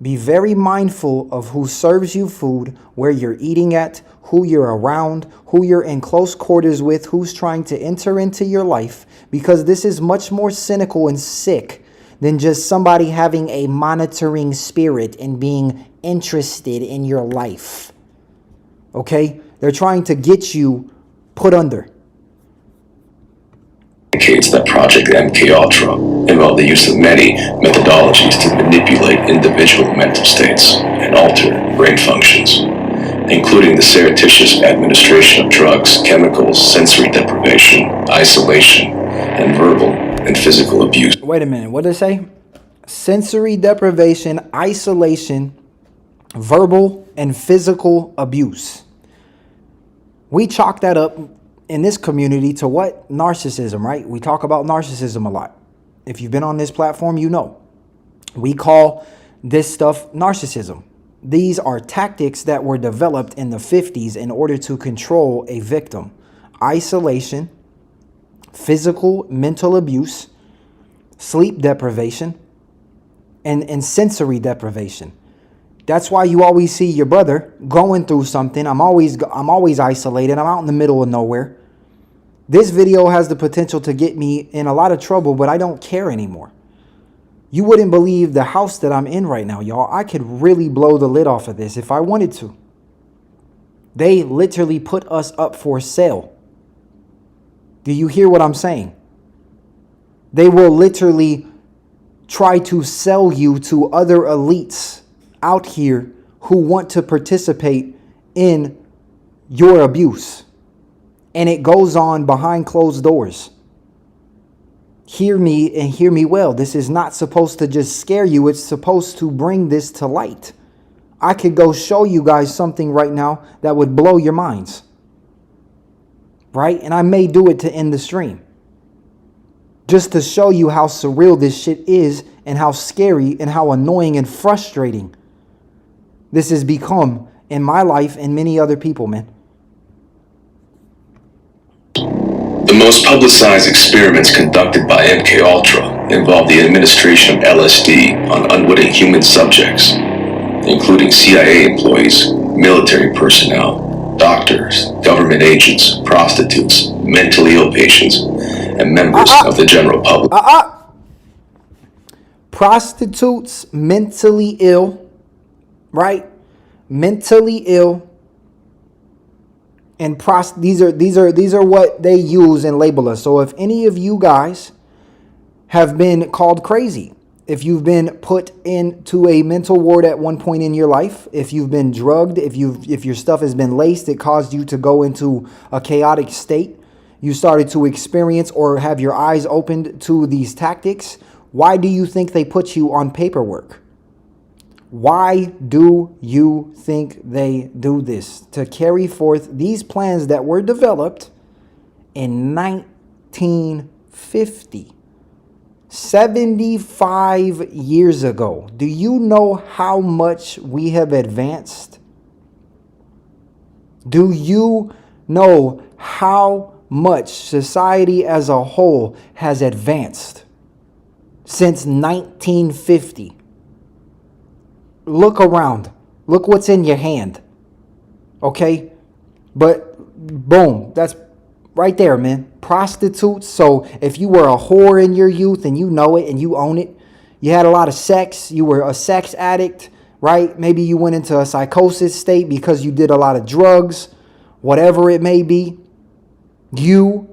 Be very mindful of who serves you food, where you're eating at, who you're around, who you're in close quarters with, who's trying to enter into your life, because this is much more cynical and sick than just somebody having a monitoring spirit and being interested in your life. Okay? They're trying to get you put under. Indicates that Project MKUltra involved the use of many methodologies to manipulate individual mental states and alter brain functions, including the surreptitious administration of drugs, chemicals, sensory deprivation, isolation, and verbal and physical abuse. Wait a minute, what did it say? Sensory deprivation, isolation, verbal and physical abuse. We chalk that up in this community to what? Narcissism, right? We talk about narcissism a lot. If you've been on this platform, you know. We call this stuff narcissism. These are tactics that were developed in the 50s in order to control a victim. Isolation, physical, mental abuse, sleep deprivation, and sensory deprivation. That's why you always see your brother going through something. I'm always isolated. I'm out in the middle of nowhere. This video has the potential to get me in a lot of trouble, but I don't care anymore. You wouldn't believe the house that I'm in right now, y'all. I could really blow the lid off of this if I wanted to. They literally put us up for sale. Do you hear what I'm saying? They will literally try to sell you to other elites out here who want to participate in your abuse. And it goes on behind closed doors. Hear me and hear me well. This is not supposed to just scare you. It's supposed to bring this to light. I could go show you guys something right now that would blow your minds. Right? And I may do it to end the stream. Just to show you how surreal this shit is and how scary and how annoying and frustrating this has become in my life and many other people, man. The most publicized experiments conducted by MKUltra involved the administration of LSD on unwitting human subjects, including CIA employees, military personnel, doctors, government agents, prostitutes, mentally ill patients, and members of the general public. Prostitutes, mentally ill, right? Mentally ill. And these are what they use and label us. So if any of you guys have been called crazy, if you've been put into a mental ward at one point in your life, if you've been drugged, if your stuff has been laced, it caused you to go into a chaotic state, you started to experience or have your eyes opened to these tactics, why do you think they put you on paperwork? Why do you think they do this? To carry forth these plans that were developed in 1950, 75 years ago. Do you know how much we have advanced? Do you know how much society as a whole has advanced since 1950? Look around. Look what's in your hand. Okay? But boom, that's right there, man. Prostitutes. So if you were a whore in your youth and you know it and you own it, you had a lot of sex, you were a sex addict, right? Maybe you went into a psychosis state because you did a lot of drugs, whatever it may be. You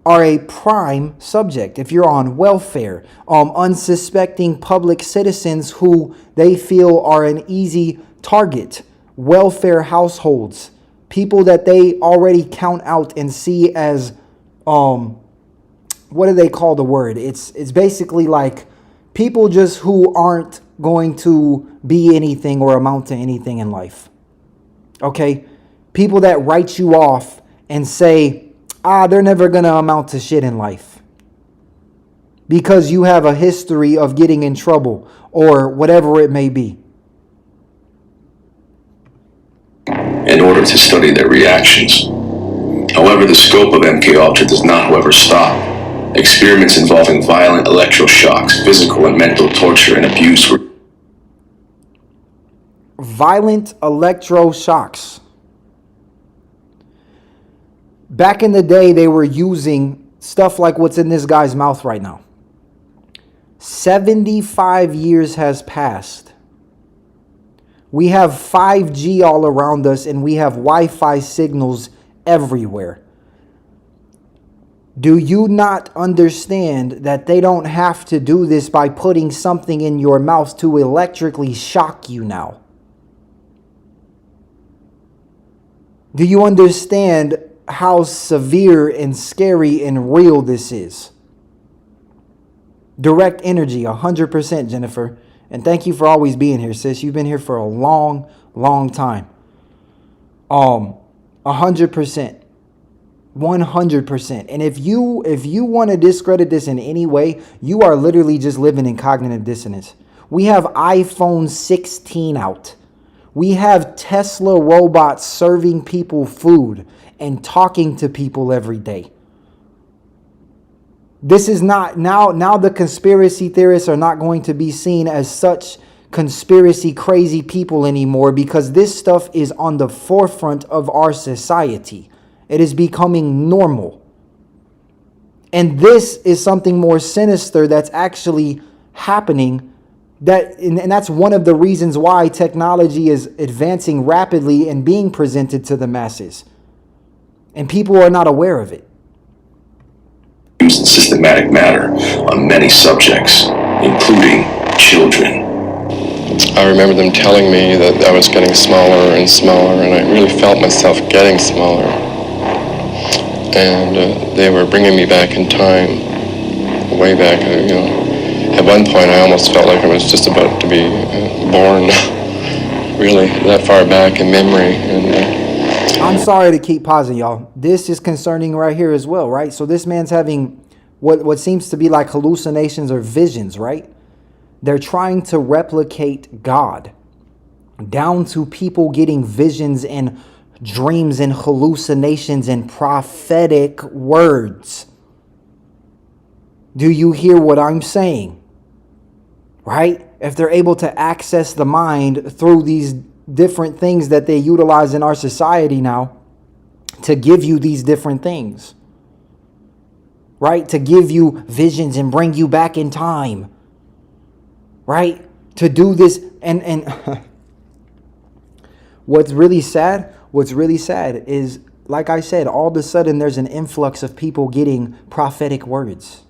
are a prime subject. If you're on welfare, unsuspecting public citizens who they feel are an easy target, welfare households, people that they already count out and see as, what do they call the word? It's basically like people just who aren't going to be anything or amount to anything in life. Okay? People that write you off and say, they're never going to amount to shit in life because you have a history of getting in trouble or whatever it may be. In order to study their reactions. However, the scope of MKUltra does not, however, stop. Experiments involving violent electroshocks, physical and mental torture, and abuse were... Violent electroshocks. Back in the day, they were using stuff like what's in this guy's mouth right now. 75 years has passed. We have 5G all around us, and we have Wi-Fi signals everywhere. Do you not understand that they don't have to do this by putting something in your mouth to electrically shock you now? Do you understand how severe and scary and real this is? Direct energy, 100%, Jennifer. And thank you for always being here, sis. You've been here for a long, long time. 100%. 100%. And if you want to discredit this in any way, you are literally just living in cognitive dissonance. We have iPhone 16 out. We have Tesla robots serving people food and talking to people every day. This is not, now the conspiracy theorists are not going to be seen as such conspiracy crazy people anymore because this stuff is on the forefront of our society. It is becoming normal. And this is something more sinister that's actually happening. And that's one of the reasons why technology is advancing rapidly and being presented to the masses. And people are not aware of it. In systematic manner on many subjects, including children. I remember them telling me that I was getting smaller and smaller, and I really felt myself getting smaller. And they were bringing me back in time, way back, At one point, I almost felt like I was just about to be born, really, that far back in memory. And I'm sorry to keep pausing, y'all. This is concerning right here as well, right? So this man's having what seems to be like hallucinations or visions, right? They're trying to replicate God down to people getting visions and dreams and hallucinations and prophetic words. Do you hear what I'm saying? Right? If they're able to access the mind through these different things that they utilize in our society now to give you these different things. Right? To give you visions and bring you back in time. Right? To do this and what's really sad is, like I said, all of a sudden there's an influx of people getting prophetic words.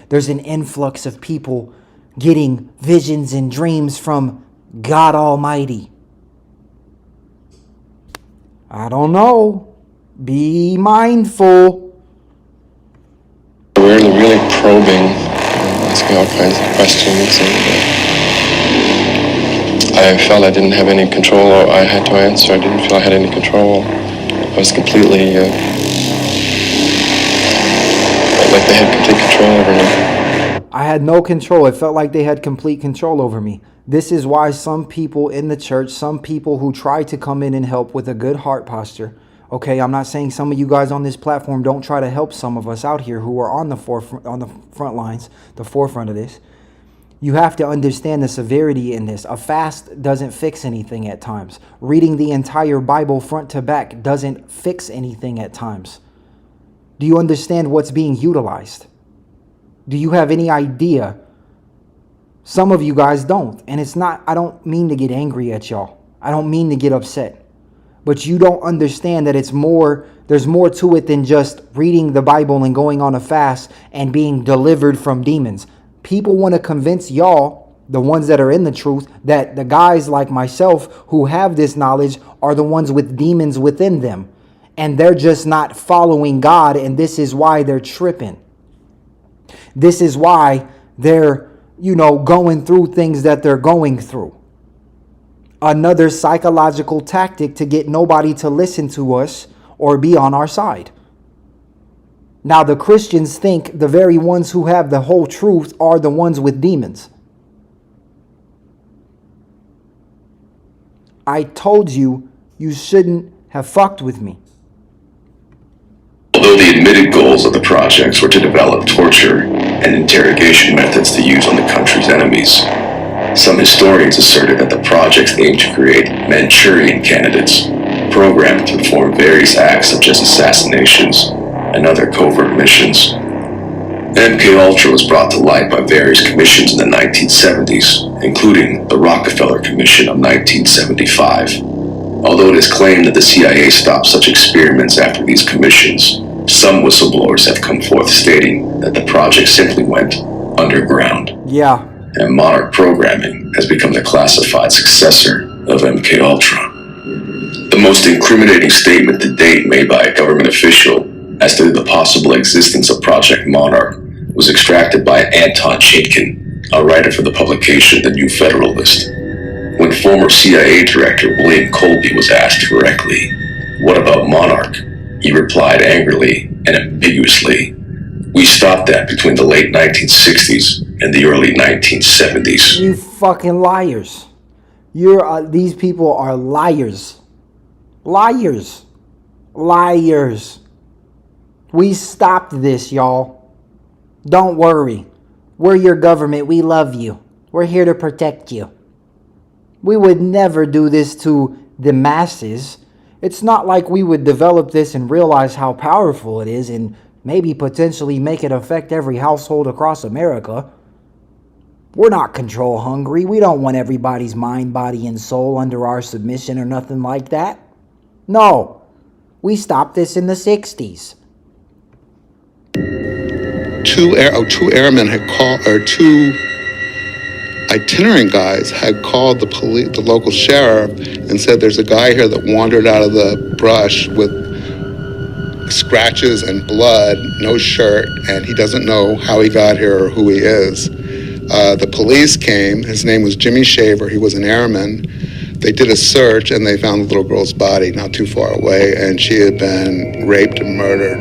There's an influx of people getting visions and dreams from God Almighty. I don't know. Be mindful. we're really probing, asking all kinds of questions, and I felt I didn't have any control. I had to answer. I didn't feel I had any control. I was completely, felt like they had complete control over me. I had no control. It felt like they had complete control over me. This is why some people in the church, some people who try to come in and help with a good heart posture. Okay, I'm not saying some of you guys on this platform don't try to help some of us out here who are on the front lines, the forefront of this. You have to understand the severity in this. A fast doesn't fix anything at times. Reading the entire Bible front to back doesn't fix anything at times. Do you understand what's being utilized? Do you have any idea? Some of you guys don't. And it's not, I don't mean to get angry at y'all. I don't mean to get upset. But you don't understand that it's more, there's more to it than just reading the Bible and going on a fast and being delivered from demons. People want to convince y'all, the ones that are in the truth, that the guys like myself who have this knowledge are the ones with demons within them. And they're just not following God, and this is why they're tripping. This is why they're, going through things that they're going through. Another psychological tactic to get nobody to listen to us or be on our side. Now, the Christians think the very ones who have the whole truth are the ones with demons. I told you, you shouldn't have fucked with me. Although the admitted goals of the projects were to develop torture and interrogation methods to use on the country's enemies, some historians asserted that the projects aimed to create Manchurian candidates, programmed to perform various acts such as assassinations and other covert missions. MKUltra was brought to light by various commissions in the 1970s, including the Rockefeller Commission of 1975. Although it is claimed that the CIA stopped such experiments after these commissions, some whistleblowers have come forth stating that the project simply went underground. Yeah. And Monarch programming has become the classified successor of MKUltra. The most incriminating statement to date made by a government official as to the possible existence of Project Monarch was extracted by Anton Chaikin, a writer for the publication The New Federalist. When former CIA Director William Colby was asked directly, "What about Monarch?" he replied angrily and ambiguously, "We stopped that between the late 1960s and the early 1970s. You fucking liars. These people are liars. Liars. Liars. We stopped this, y'all. Don't worry. We're your government. We love you. We're here to protect you. We would never do this to the masses. It's not like we would develop this and realize how powerful it is and maybe potentially make it affect every household across America. We're not control hungry. We don't want everybody's mind, body, and soul under our submission or nothing like that. No. We stopped this in the 60s. Two airmen had called, or two itinerant guys had called the local sheriff and said there's a guy here that wandered out of the brush with scratches and blood, no shirt, and he doesn't know how he got here or who he is. The police came. His name was Jimmy Shaver. He was an airman. They did a search and they found the little girl's body not too far away, and she had been raped and murdered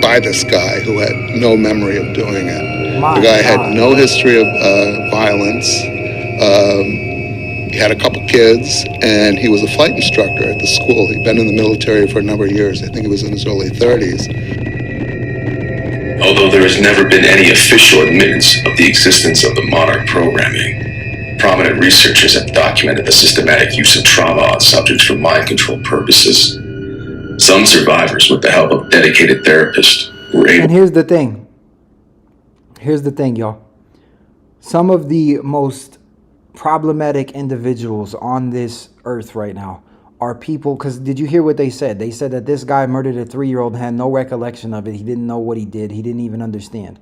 by this guy who had no memory of doing it. The guy had no history of violence. He had a couple kids, and he was a flight instructor at the school. He'd been in the military for a number of years. I think he was in his early 30s. Although there has never been any official admittance of the existence of the Monarch programming, prominent researchers have documented the systematic use of trauma on subjects for mind control purposes. Some survivors, with the help of dedicated therapists, were able... And here's the thing. Here's the thing, y'all. Some of the most problematic individuals on this earth right now are people, because did you hear what they said? They said that this guy murdered a 3-year-old, had no recollection of it. He didn't know what he did. He didn't even understand.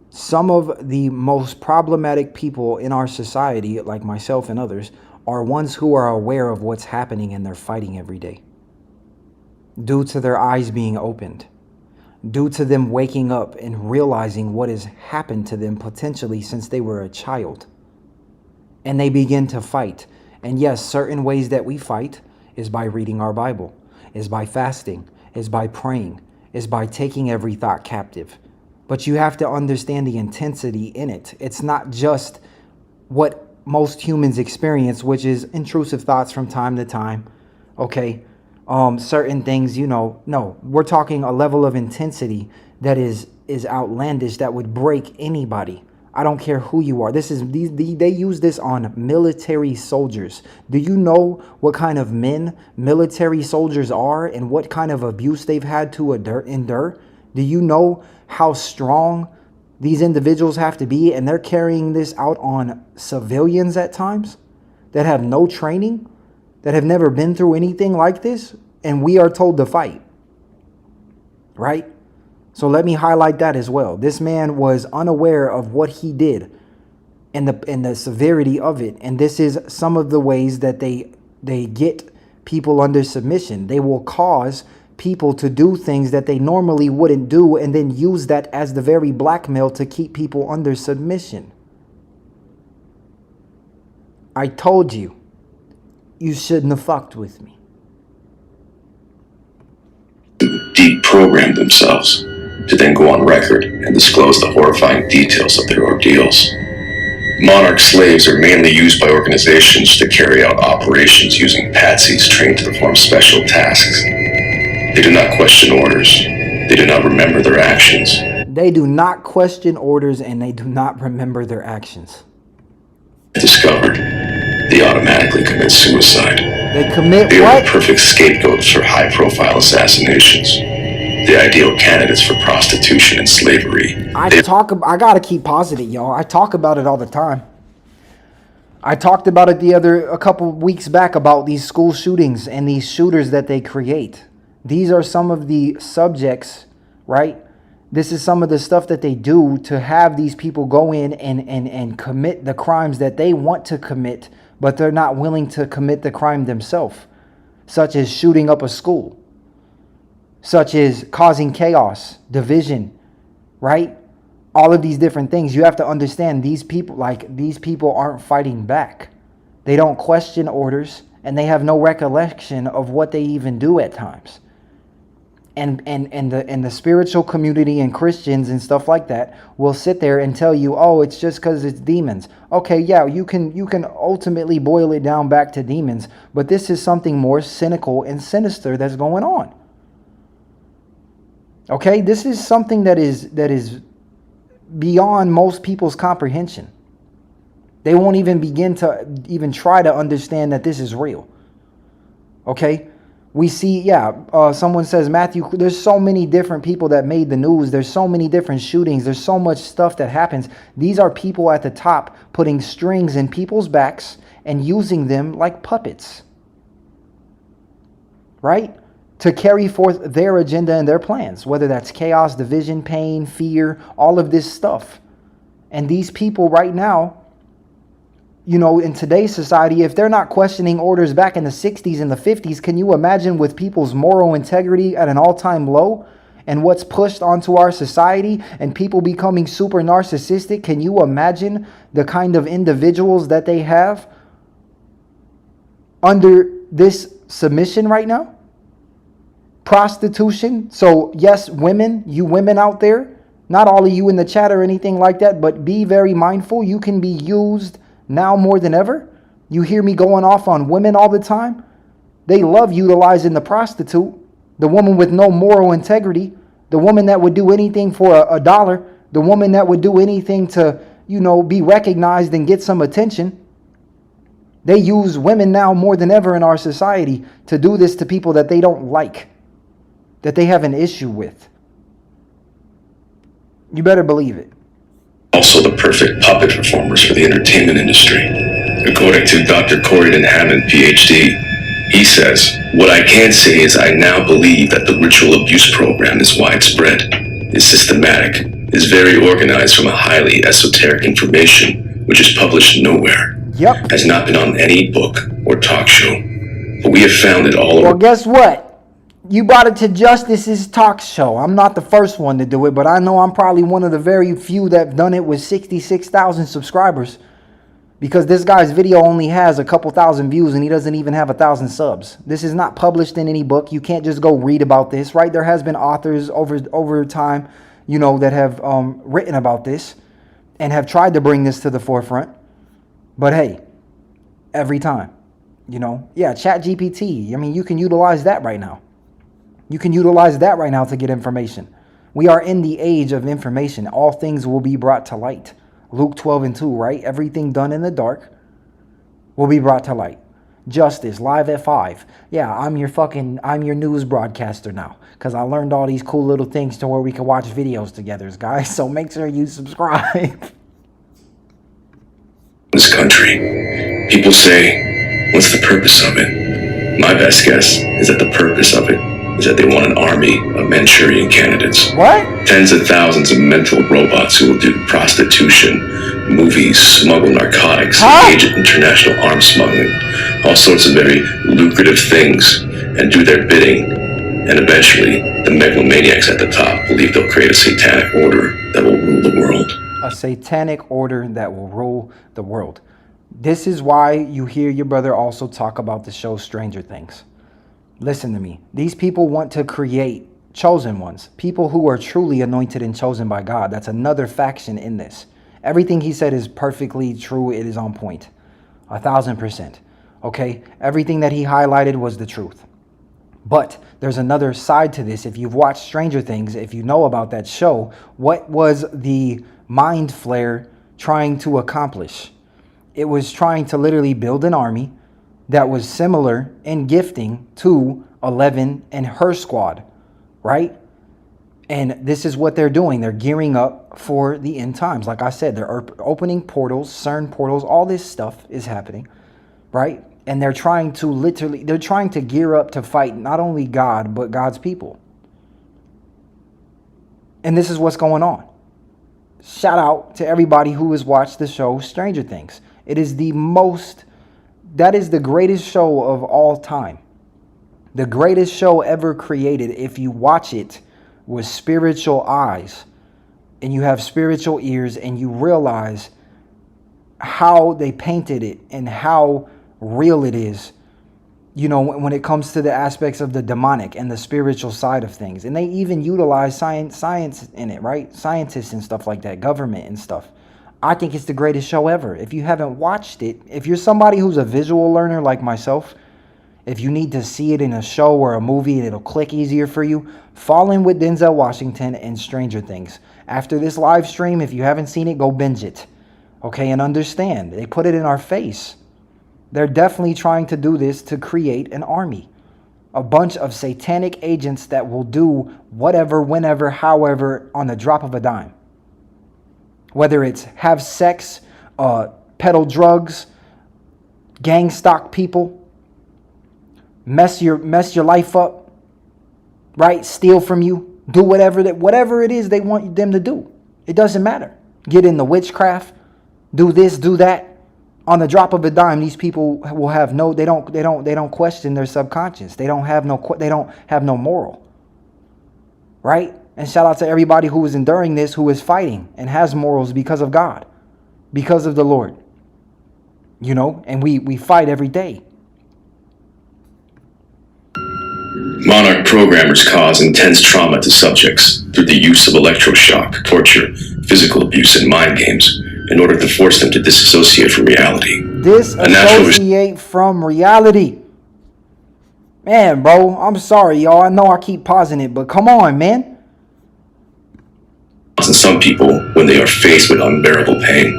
Some of the most problematic people in our society, like myself and others, are ones who are aware of what's happening and they're fighting every day. Due to their eyes being opened. Due to them waking up and realizing what has happened to them potentially since they were a child. And they begin to fight. And yes, certain ways that we fight is by reading our Bible, is by fasting, is by praying, is by taking every thought captive. But you have to understand the intensity in it. It's not just what most humans experience, which is intrusive thoughts from time to time. Okay, certain things, no, we're talking a level of intensity that is outlandish, that would break anybody. I don't care who you are. They use this on military soldiers. Do you know what kind of men military soldiers are and what kind of abuse they've had to endure? Do you know how strong these individuals have to be? And they're carrying this out on civilians at times that have no training, that have never been through anything like this, and we are told to fight, right? So let me highlight that as well. This man was unaware of what he did and the severity of it. And this is some of the ways that they get people under submission. They will cause people to do things that they normally wouldn't do and then use that as the very blackmail to keep people under submission. I told you. you shouldn't have fucked with me. Deprogram themselves to then go on record and disclose the horrifying details of their ordeals. Monarch slaves are mainly used by organizations to carry out operations using patsies trained to perform special tasks. They do not question orders. They do not remember their actions. They do not question orders and they do not remember their actions. Discovered, they automatically commit suicide. They commit They are what? the perfect scapegoats for high-profile assassinations. The ideal candidates for prostitution and slavery. I gotta keep positive, y'all. I talk about it all the time. I talked about it a couple weeks back about these school shootings and these shooters that they create. These are some of the subjects, right? This is some of the stuff that they do to have these people go in and commit the crimes that they want to commit, but they're not willing to commit the crime themselves, such as shooting up a school, such as causing chaos, division, right? All of these different things. You have to understand these people aren't fighting back. They don't question orders and they have no recollection of what they even do at times. And the spiritual community and Christians and stuff like that will sit there and tell you, oh, it's just because it's demons. Okay, yeah, you can ultimately boil it down back to demons, but this is something more cynical and sinister that's going on. Okay, this is something that is beyond most people's comprehension. They won't even begin to even try to understand that this is real. Okay? We see, someone says, Matthew, there's so many different people that made the news. There's so many different shootings. There's so much stuff that happens. These are people at the top putting strings in people's backs and using them like puppets. Right? To carry forth their agenda and their plans, whether that's chaos, division, pain, fear, all of this stuff. And these people right now, in today's society, if they're not questioning orders back in the 60s and the 50s, can you imagine with people's moral integrity at an all-time low and what's pushed onto our society and people becoming super narcissistic? Can you imagine the kind of individuals that they have under this submission right now? Prostitution. So yes, women, you women out there, not all of you in the chat or anything like that, but be very mindful. You can be used now more than ever. You hear me going off on women all the time. They love utilizing the prostitute, the woman with no moral integrity, the woman that would do anything for a dollar, the woman that would do anything to, be recognized and get some attention. They use women now more than ever in our society to do this to people that they don't like, that they have an issue with. You better believe it. Also the perfect puppet performers for the entertainment industry. According to Dr. Corydon Hammond, PhD, he says, "What I can say is I now believe that the ritual abuse program is widespread, is systematic, is very organized from a highly esoteric information which is published nowhere, has not been on any book or talk show. But we have found it all over." Well, guess what? You brought it to Justice's talk show. I'm not the first one to do it, but I know I'm probably one of the very few that have done it with 66,000 subscribers. Because this guy's video only has a couple thousand views and he doesn't even have 1,000 subs. This is not published in any book. You can't just go read about this, right? There has been authors over time, that have written about this and have tried to bring this to the forefront. But hey, every time, ChatGPT. I mean, you can utilize that right now. You can utilize that right now to get information. We are in the age of information. All things will be brought to light. Luke 12:2, right? Everything done in the dark will be brought to light. Justice, live at 5. Yeah, I'm your news broadcaster now. Because I learned all these cool little things to where we can watch videos together, guys. So make sure you subscribe. This country, people say, what's the purpose of it? My best guess is that the purpose of it is that they want an army of Manchurian candidates. What? Tens of thousands of mental robots who will do prostitution, movies, smuggle narcotics, engage in international arms smuggling, all sorts of very lucrative things, and do their bidding. And eventually, the megalomaniacs at the top believe they'll create a satanic order that will rule the world. A satanic order that will rule the world. This is why you hear your brother also talk about the show Stranger Things. Listen to me. These people want to create chosen ones, people who are truly anointed and chosen by God. That's another faction in this. Everything he said is perfectly true. It is on point. 1,000%. Okay? Everything that he highlighted was the truth. But there's another side to this. If you've watched Stranger Things, if you know about that show, what was the mind flare trying to accomplish? It was trying to literally build an army that was similar in gifting to 11 and her squad, right? And this is what they're doing. They're gearing up for the end times. Like I said, they're opening portals, CERN portals, all this stuff is happening, right? And they're trying to gear up to fight not only God, but God's people. And this is what's going on. Shout out to everybody who has watched the show Stranger Things. That is the greatest show of all time. The greatest show ever created. If you watch it with spiritual eyes and you have spiritual ears and you realize how they painted it and how real it is, you know, when it comes to the aspects of the demonic and the spiritual side of things. And they even utilize science in it, right? Scientists and stuff like that, government and stuff. I think it's the greatest show ever. If you haven't watched it, if you're somebody who's a visual learner like myself, if you need to see it in a show or a movie and it'll click easier for you, fall in with Denzel Washington and Stranger Things. After this live stream, if you haven't seen it, go binge it. Okay, and understand, they put it in our face. They're definitely trying to do this to create an army. A bunch of satanic agents that will do whatever, whenever, however, on the drop of a dime. Whether it's have sex, peddle drugs, gang stalk people, mess your life up, right? Steal from you, do whatever it is they want them to do. It doesn't matter. Get into witchcraft, do this, do that. On the drop of a dime, these people will have they don't question their subconscious. They don't have no moral. Right? And shout out to everybody who is enduring this, who is fighting and has morals because of God, because of the Lord. You know, and we fight every day. Monarch programmers cause intense trauma to subjects through the use of electroshock, torture, physical abuse, and mind games in order to force them to disassociate from reality. Disassociate from reality. Man, bro, I'm sorry, y'all. I know I keep pausing it, but come on, man. And some people, when they are faced with unbearable pain,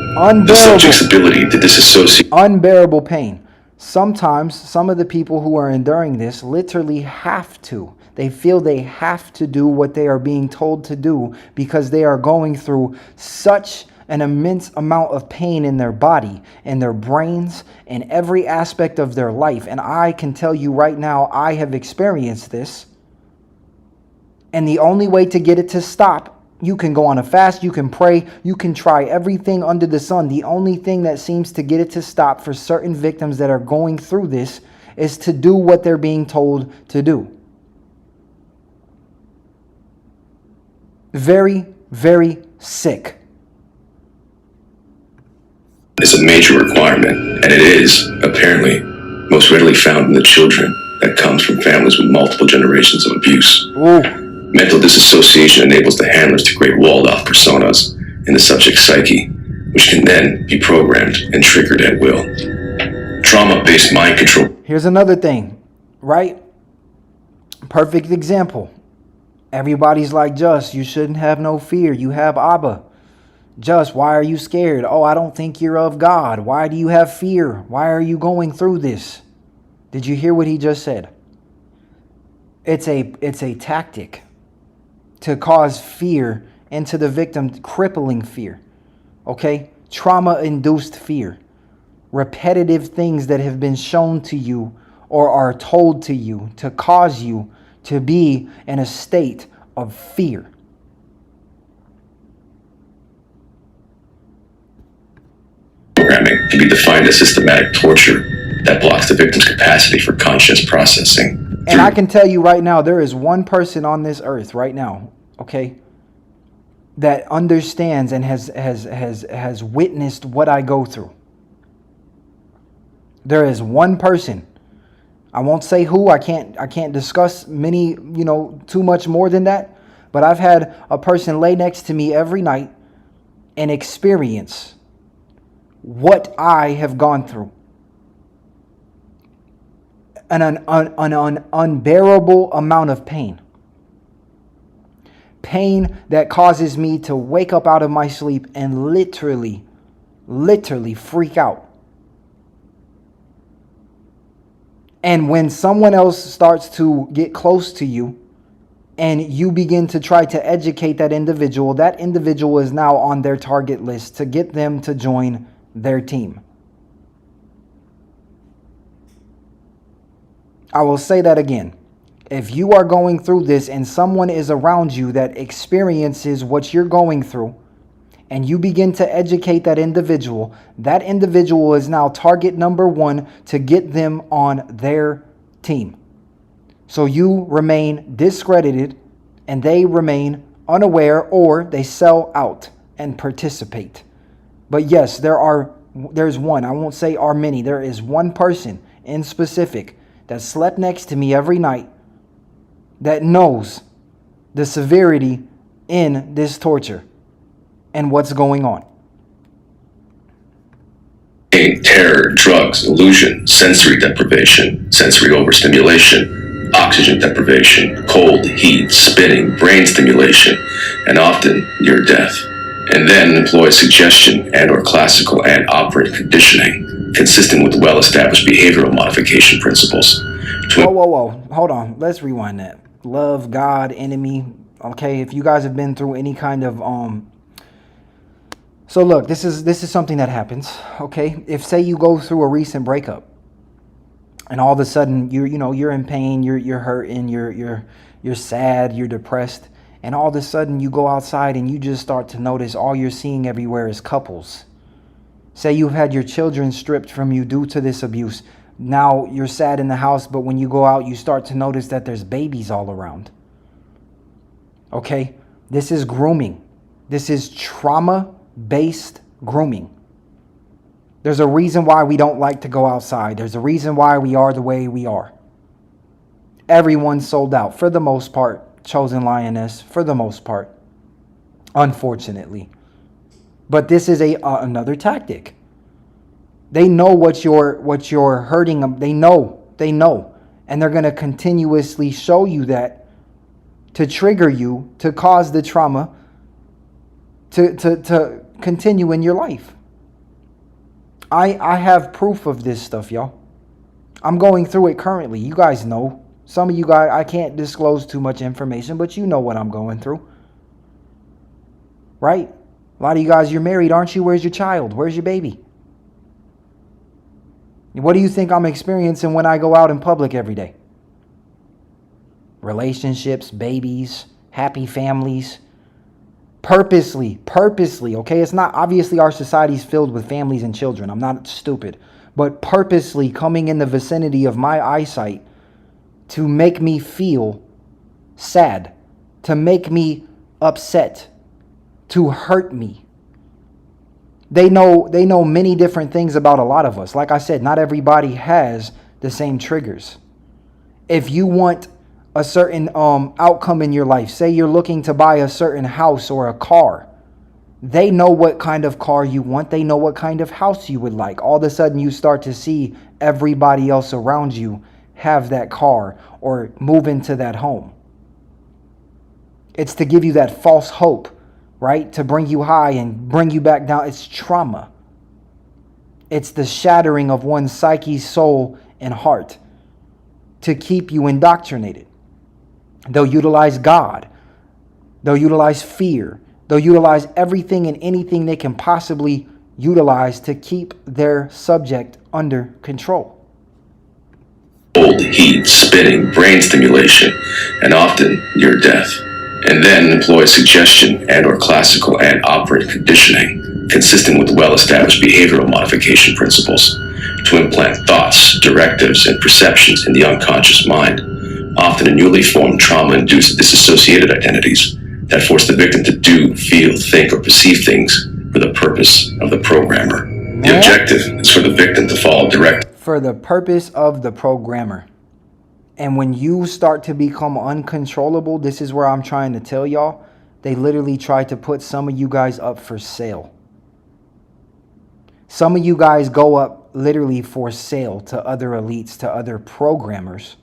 the subject's ability to disassociate. Unbearable pain. Sometimes some of the people who are enduring this literally have to. They feel they have to do what they are being told to do because they are going through such an immense amount of pain in their body, in their brains, in every aspect of their life. And I can tell you right now, I have experienced this. And the only way to get it to stop, you can go on a fast, you can pray, you can try everything under the sun. The only thing that seems to get it to stop for certain victims that are going through this is to do what they're being told to do. Very, very sick. Is a major requirement, and it is, apparently, most readily found in the children that comes from families with multiple generations of abuse. Ooh. Mental disassociation enables the handlers to create walled-off personas in the subject's psyche, which can then be programmed and triggered at will. Trauma-based mind control. Here's another thing, right? Perfect example. Everybody's like, Just, you shouldn't have no fear. You have Abba. Just, why are you scared? Oh, I don't think you're of God. Why do you have fear? Why are you going through this? Did you hear what he just said? It's a tactic to cause fear into the victim, crippling fear. Okay? Trauma-induced fear. Repetitive things that have been shown to you or are told to you to cause you to be in a state of fear. Programming can be defined as systematic torture that blocks the victim's capacity for conscious processing. And I can tell you right now, there is one person on this earth right now, okay, that understands and has witnessed what I go through. There is one person. I won't say who. I can't discuss many, too much more than that. But I've had a person lay next to me every night and experience what I have gone through. An unbearable amount of pain. Pain that causes me to wake up out of my sleep and literally freak out. And when someone else starts to get close to you and you begin to try to educate that individual is now on their target list to get them to join their team. I will say that again. If you are going through this and someone is around you that experiences what you're going through, and you begin to educate that individual is now target number 1 to get them on their team. So you remain discredited and they remain unaware, or they sell out and participate. But yes, there's one, I won't say are many, there is one person in specific that slept next to me every night that knows the severity in this torture and what's going on. Terror, drugs, illusion, sensory deprivation, sensory overstimulation, oxygen deprivation, cold, heat, spinning, brain stimulation, and often near death. And then employ suggestion and or classical and operant conditioning, consistent with well-established behavioral modification principles. Whoa. Hold on. Let's rewind that. Love, God, enemy. Okay, if you guys have been through any kind of So look, this is something that happens, okay? If say you go through a recent breakup and all of a sudden you're in pain, you're hurting, you're sad, you're depressed, and all of a sudden you go outside and you just start to notice all you're seeing everywhere is couples. Say you've had your children stripped from you due to this abuse. Now you're sad in the house, but when you go out, you start to notice that there's babies all around. Okay? This is grooming. This is trauma-based grooming. There's a reason why we don't like to go outside. There's a reason why we are the way we are. Everyone's sold out, for the most part. Chosen lioness, for the most part. Unfortunately. But this is another tactic. They know what you're hurting them. They know. And they're going to continuously show you that to trigger you, to cause the trauma to continue in your life. I have proof of this stuff, y'all. I'm going through it currently. You guys know. Some of you guys, I can't disclose too much information, but you know what I'm going through. Right? A lot of you guys, you're married, aren't you? Where's your child? Where's your baby? What do you think I'm experiencing when I go out in public every day? Relationships, babies, happy families. Purposely, okay? It's not, obviously our society's filled with families and children. I'm not stupid. But purposely coming in the vicinity of my eyesight to make me feel sad, to make me upset, to hurt me. They know many different things about a lot of us. Like I said, not everybody has the same triggers. If you want a certain outcome in your life, say you're looking to buy a certain house or a car, they know what kind of car you want. They know what kind of house you would like. All of a sudden you start to see everybody else around you have that car or move into that home. It's to give you that false hope, right? To bring you high and bring you back down. It's trauma. It's the shattering of one's psyche, soul, and heart to keep you indoctrinated. They'll utilize God. They'll utilize fear. They'll utilize everything and anything they can possibly utilize to keep their subject under control. Cold, heat, spinning, brain stimulation, and often near death. And then employ suggestion and or classical and operant conditioning, consistent with well-established behavioral modification principles, to implant thoughts, directives, and perceptions in the unconscious mind, often in newly formed trauma-induced disassociated identities that force the victim to do, feel, think, or perceive things for the purpose of the programmer. The objective is for the victim to follow direct for the purpose of the programmer. And when you start to become uncontrollable, this is where I'm trying to tell y'all, they literally try to put some of you guys up for sale. Some of you guys go up literally for sale to other elites, to other programmers,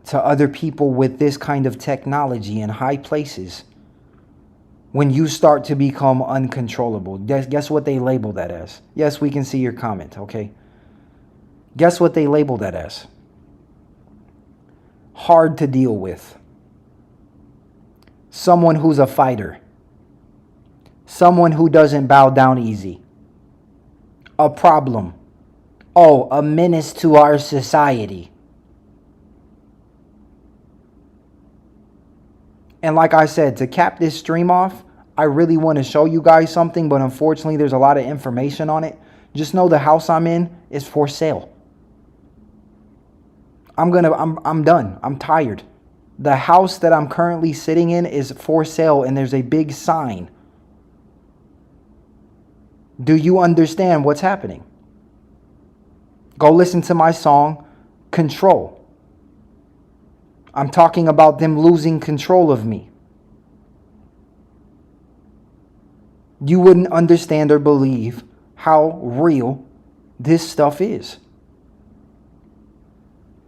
to other people with this kind of technology in high places. When you start to become uncontrollable, guess what they label that as? Yes, we can see your comment, okay? Guess what they label that as? Hard to deal with. Someone who's a fighter. Someone who doesn't bow down easy. A problem. Oh, a menace to our society. And like I said, to cap this stream off, I really want to show you guys something, but unfortunately there's a lot of information on it. Just know the house I'm in is for sale. I'm done. I'm tired. The house that I'm currently sitting in is for sale, and there's a big sign. Do you understand what's happening? Go listen to my song, Control. I'm talking about them losing control of me. You wouldn't understand or believe how real this stuff is.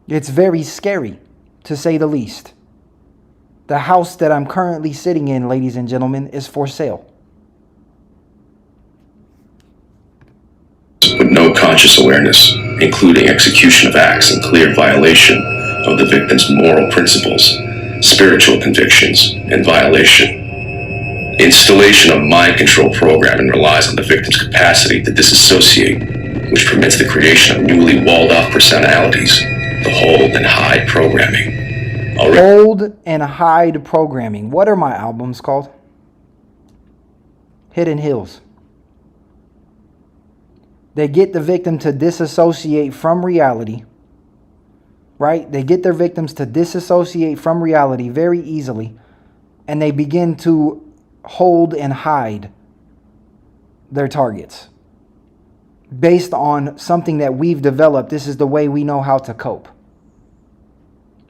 It's very scary, to say the least. The house that I'm currently sitting in, ladies and gentlemen, is for sale. With no conscious awareness, including execution of acts in clear violation of the victim's moral principles, spiritual convictions, and violation. Installation of mind control programming relies on the victim's capacity to disassociate, which permits the creation of newly walled-off personalities, the hold and hide programming. Hold and hide programming. What are my albums called? Hidden Hills. They get the victim to disassociate from reality, right? They get their victims to disassociate from reality very easily, and they begin to hold and hide their targets based on something that we've developed. This is the way we know how to cope.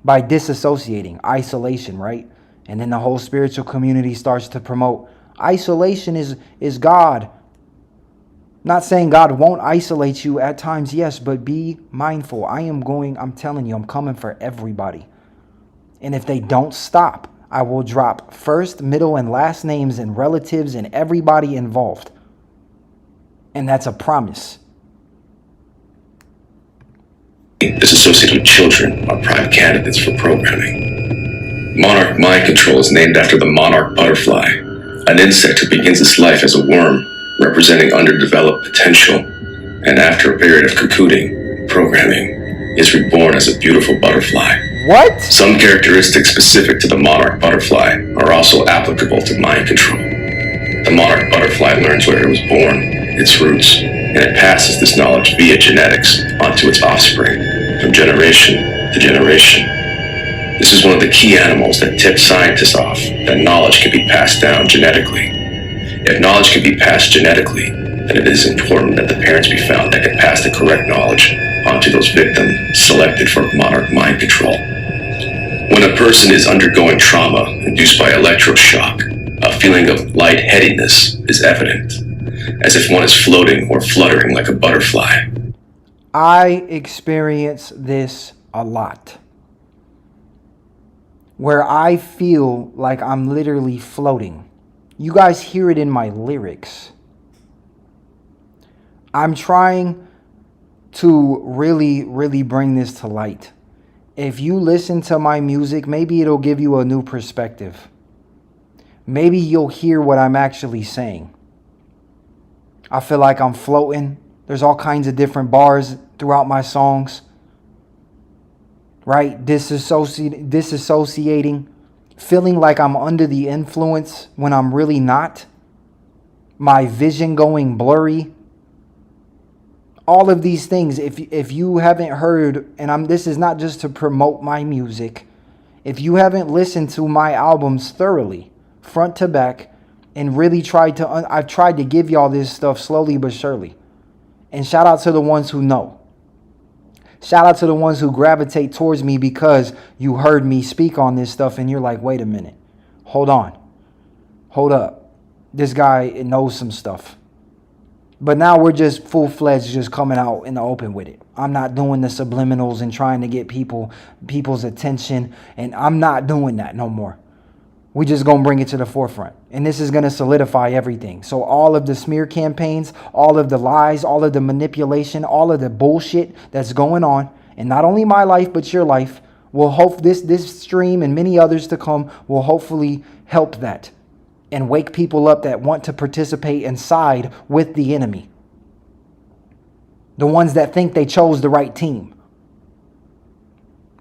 By disassociating, isolation, right? And then the whole spiritual community starts to promote isolation is God. Not saying God won't isolate you at times, yes, but be mindful. I'm telling you, I'm coming for everybody. And if they don't stop, I will drop first, middle, and last names and relatives and everybody involved. And that's a promise. Disassociated with children are prime candidates for programming. Monarch mind control is named after the monarch butterfly, an insect who begins its life as a worm, representing underdeveloped potential, and after a period of cocooning, programming, is reborn as a beautiful butterfly. What? Some characteristics specific to the monarch butterfly are also applicable to mind control. The monarch butterfly learns where it was born, its roots, and it passes this knowledge via genetics onto its offspring, from generation to generation. This is one of the key animals that tips scientists off that knowledge can be passed down genetically. If knowledge can be passed genetically, then it is important that the parents be found that can pass the correct knowledge onto those victims selected for monarch mind control. When a person is undergoing trauma induced by electroshock, a feeling of lightheadedness is evident, as if one is floating or fluttering like a butterfly. I experience this a lot, where I feel like I'm literally floating. You guys hear it in my lyrics. I'm trying to really bring this to light. If you listen to my music, maybe it'll give you a new perspective. Maybe you'll hear what I'm actually saying. I feel like I'm floating. There's all kinds of different bars throughout my songs. Right? Disassociating. Feeling like I'm under the influence when I'm really not. My vision going blurry. All of these things, if you haven't heard, and this is not just to promote my music. If you haven't listened to my albums thoroughly, front to back, and really I've tried to give y'all this stuff slowly but surely. And shout out to the ones who know. Shout out to the ones who gravitate towards me because you heard me speak on this stuff and you're like, wait a minute, hold on, hold up. This guy knows some stuff. But now we're just full-fledged just coming out in the open with it. I'm not doing the subliminals and trying to get people's attention, and I'm not doing that no more. We just going to bring it to the forefront. And this is going to solidify everything. So all of the smear campaigns, all of the lies, all of the manipulation, all of the bullshit that's going on, and not only my life, but your life, will hope this stream and many others to come will hopefully help that and wake people up that want to participate and side with the enemy. The ones that think they chose the right team.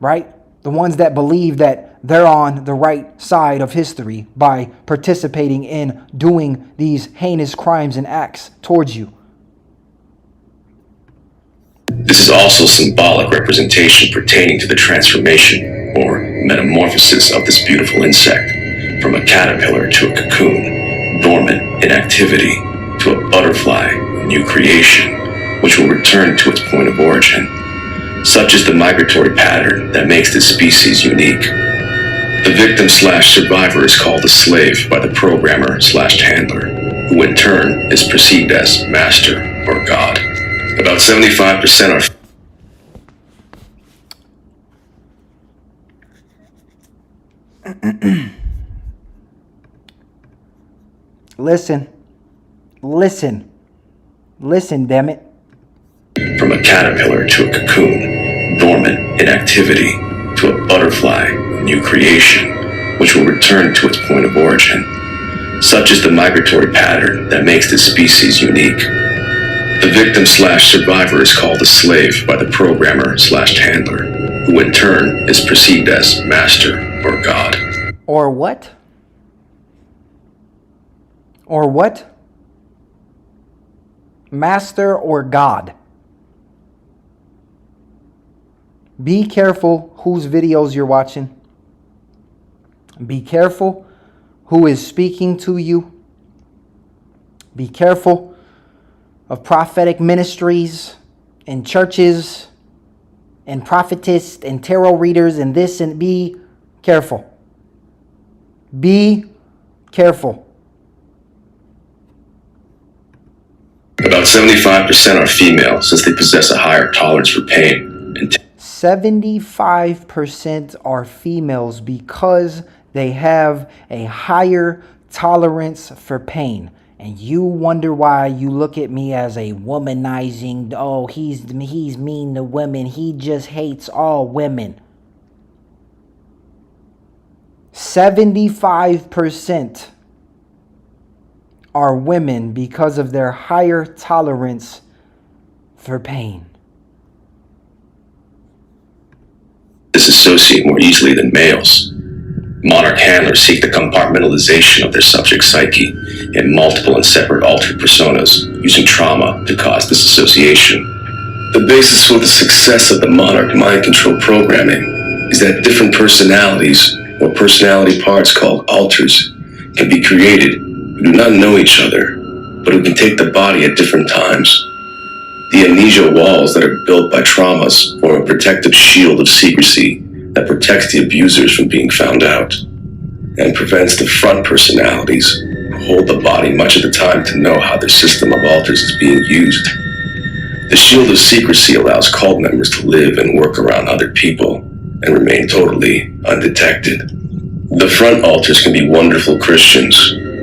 Right? The ones that believe that they're on the right side of history by participating in doing these heinous crimes and acts towards you. This is also symbolic representation pertaining to the transformation or metamorphosis of this beautiful insect from a caterpillar to a cocoon, dormant in activity, to a butterfly, new creation, which will return to its point of origin. Such is the migratory pattern that makes this species unique. The victim/survivor is called a slave by the programmer/handler, who in turn is perceived as master or God. About 75% are Listen, damn it. From a caterpillar to a cocoon, dormant in activity, to a butterfly, new creation, which will return to its point of origin. Such is the migratory pattern that makes this species unique. The victim/survivor is called a slave by the programmer/handler, who in turn is perceived as master or God. Or what? Or what? Master or God. Be careful whose videos you're watching. Be careful who is speaking to you. Be careful of prophetic ministries and churches and prophetess and tarot readers and this, and be careful. Be careful. About 75% are female, since they possess a higher tolerance for pain. 75% are females because they have a higher tolerance for pain. And you wonder why you look at me as a womanizing, oh, he's mean to women. He just hates all women. 75% are women because of their higher tolerance for pain. Disassociate more easily than males. Monarch handlers seek the compartmentalization of their subject's psyche in multiple and separate altered personas, using trauma to cause disassociation. The basis for the success of the Monarch mind control programming is that different personalities, or personality parts called alters, can be created who do not know each other, but who can take the body at different times. The amnesia walls that are built by traumas form a protective shield of secrecy that protects the abusers from being found out, and prevents the front personalities who hold the body much of the time to know how their system of alters is being used. The shield of secrecy allows cult members to live and work around other people and remain totally undetected. The front alters can be wonderful Christians,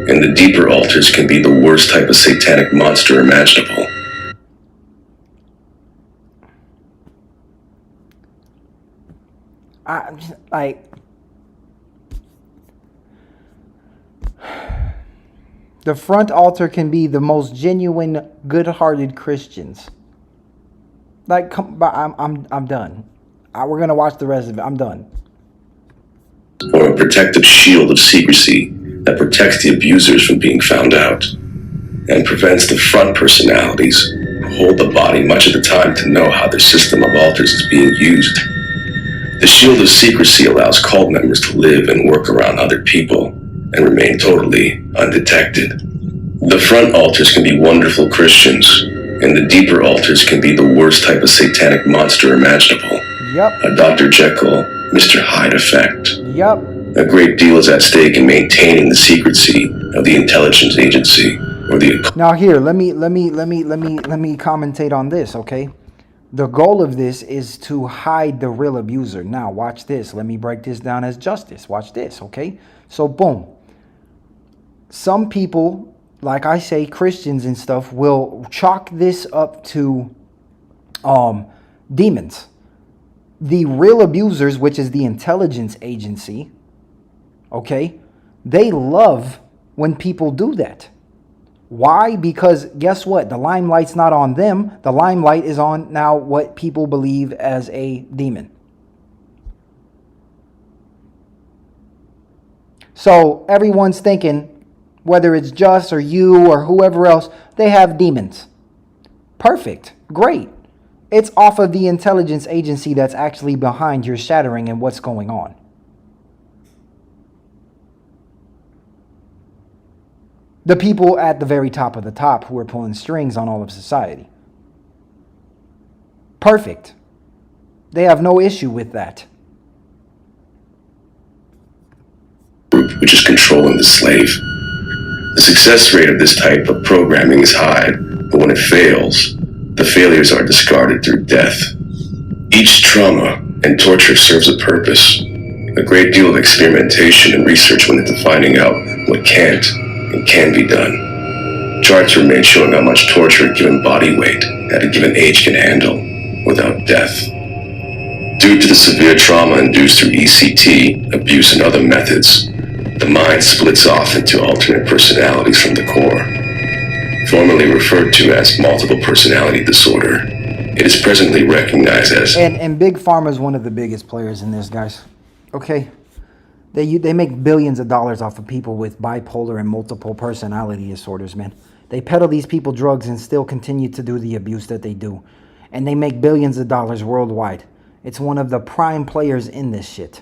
and the deeper alters can be the worst type of satanic monster imaginable. The front altar can be the most genuine, good-hearted Christians. I'm done. We're gonna watch the rest of it. I'm done. Or a protective shield of secrecy that protects the abusers from being found out, and prevents the front personalities who hold the body much of the time to know how their system of alters is being used. The shield of secrecy allows cult members to live and work around other people and remain totally undetected. The front alters can be wonderful Christians, And the deeper altars can be the worst type of satanic monster imaginable. Yep. A Dr. Jekyll, Mr. Hyde effect. Yep. A great deal is at stake in maintaining the secrecy of the intelligence agency or the. Now here, let me commentate on this, okay? The goal of this is to hide the real abuser. Now, watch this. Let me break this down as justice. Watch this, okay? So, boom. Some people, like I say, Christians and stuff, will chalk this up to demons. The real abusers, which is the intelligence agency, okay, they love when people do that. Why? Because guess what? The limelight's not on them. The limelight is on now what people believe as a demon. So everyone's thinking, whether it's Just or you or whoever else, they have demons. Perfect. Great. It's off of the intelligence agency that's actually behind your shattering and what's going on. The people at the very top of the top who are pulling strings on all of society. Perfect. They have no issue with that. Group which is controlling the slave. The success rate of this type of programming is high, but when it fails, the failures are discarded through death. Each trauma and torture serves a purpose. A great deal of experimentation and research went into finding out what can't and can be done. Charts were made showing how much torture a given body weight at a given age can handle without death. Due to the severe trauma induced through ECT, abuse, and other methods, the mind splits off into alternate personalities from the core. Formerly referred to as multiple personality disorder, it is presently recognized as... And Big Pharma is one of the biggest players in this, guys. Okay? They make billions of dollars off of people with bipolar and multiple personality disorders, man. They peddle these people drugs and still continue to do the abuse that they do. And they make billions of dollars worldwide. It's one of the prime players in this shit.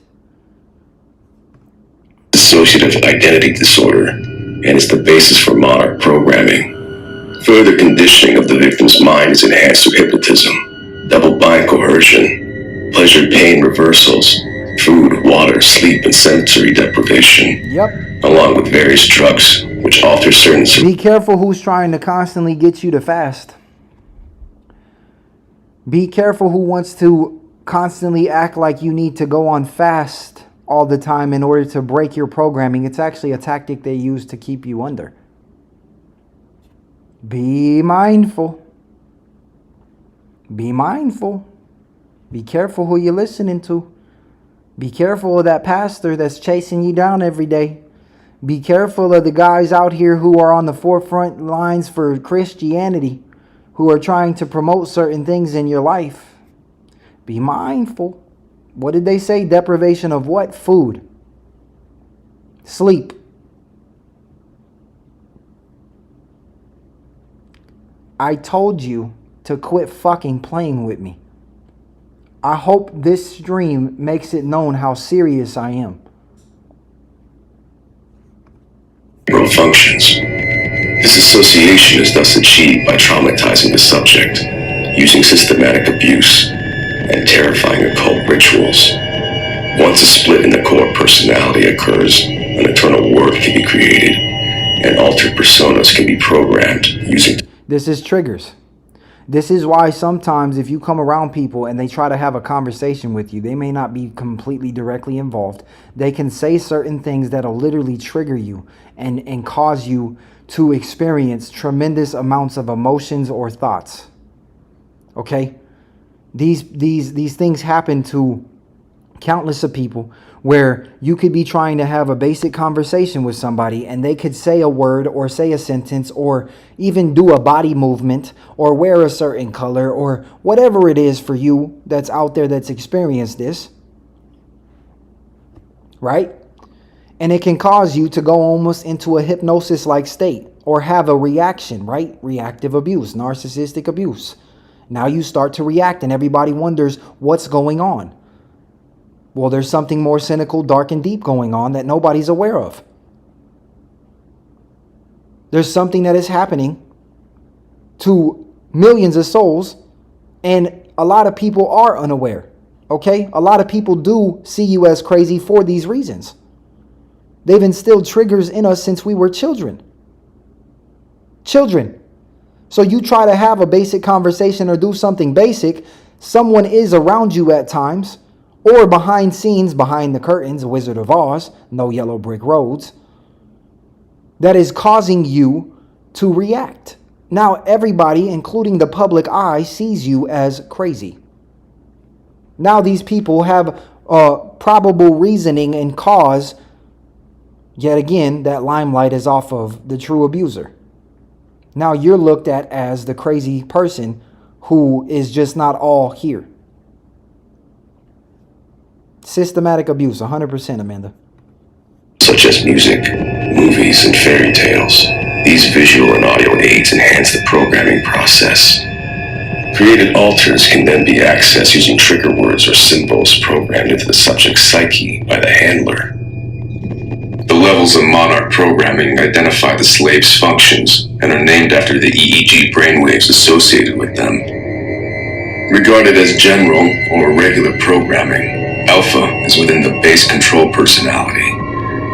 Dissociative identity disorder, and is the basis for Monarch programming. Further conditioning of the victim's mind is enhanced through hypnotism, double-bind coercion, pleasure-pain reversals, food, water, sleep, and sensory deprivation. Yep. Along with various drugs, which alter certain... Be careful who's trying to constantly get you to fast. Be careful who wants to constantly act like you need to go on fast all the time in order to break your programming. It's actually a tactic they use to keep you under. Be mindful. Be mindful. Be careful who you're listening to. Be careful of that pastor that's chasing you down every day. Be careful of the guys out here who are on the forefront lines for Christianity, who are trying to promote certain things in your life. Be mindful. What did they say? Deprivation of what? Food. Sleep. I told you to quit fucking playing with me. I hope this stream makes it known how serious I am. Functions. This association is thus achieved by traumatizing the subject, using systematic abuse, and terrifying occult rituals. Once a split in the core personality occurs, an eternal world can be created, and altered personas can be programmed using... This is triggers. This is why sometimes if you come around people and they try to have a conversation with you, they may not be completely directly involved. They can say certain things that'll literally trigger you and cause you to experience tremendous amounts of emotions or thoughts. Okay? These things happen to countless of people where you could be trying to have a basic conversation with somebody and they could say a word or say a sentence or even do a body movement or wear a certain color or whatever it is for you that's out there that's experienced this, right? And it can cause you to go almost into a hypnosis-like state or have a reaction, right? Reactive abuse, narcissistic abuse. Now you start to react and everybody wonders what's going on. Well, there's something more cynical, dark, and deep going on that nobody's aware of. There's something that is happening to millions of souls, and a lot of people are unaware. Okay? A lot of people do see you as crazy for these reasons. They've instilled triggers in us since we were children. Children. So you try to have a basic conversation or do something basic, someone is around you at times, or behind scenes, behind the curtains, Wizard of Oz, no yellow brick roads, that is causing you to react. Now everybody, including the public eye, sees you as crazy. Now these people have probable reasoning and cause. Yet again, that limelight is off of the true abuser. Now you're looked at as the crazy person who is just not all here. Systematic abuse, 100%, Amanda. Such as music, movies, and fairy tales. These visual and audio aids enhance the programming process. Created alters can then be accessed using trigger words or symbols programmed into the subject's psyche by the handler. The levels of Monarch programming identify the slave's functions and are named after the EEG brainwaves associated with them. Regarded as general or regular programming, Alpha is within the base control personality.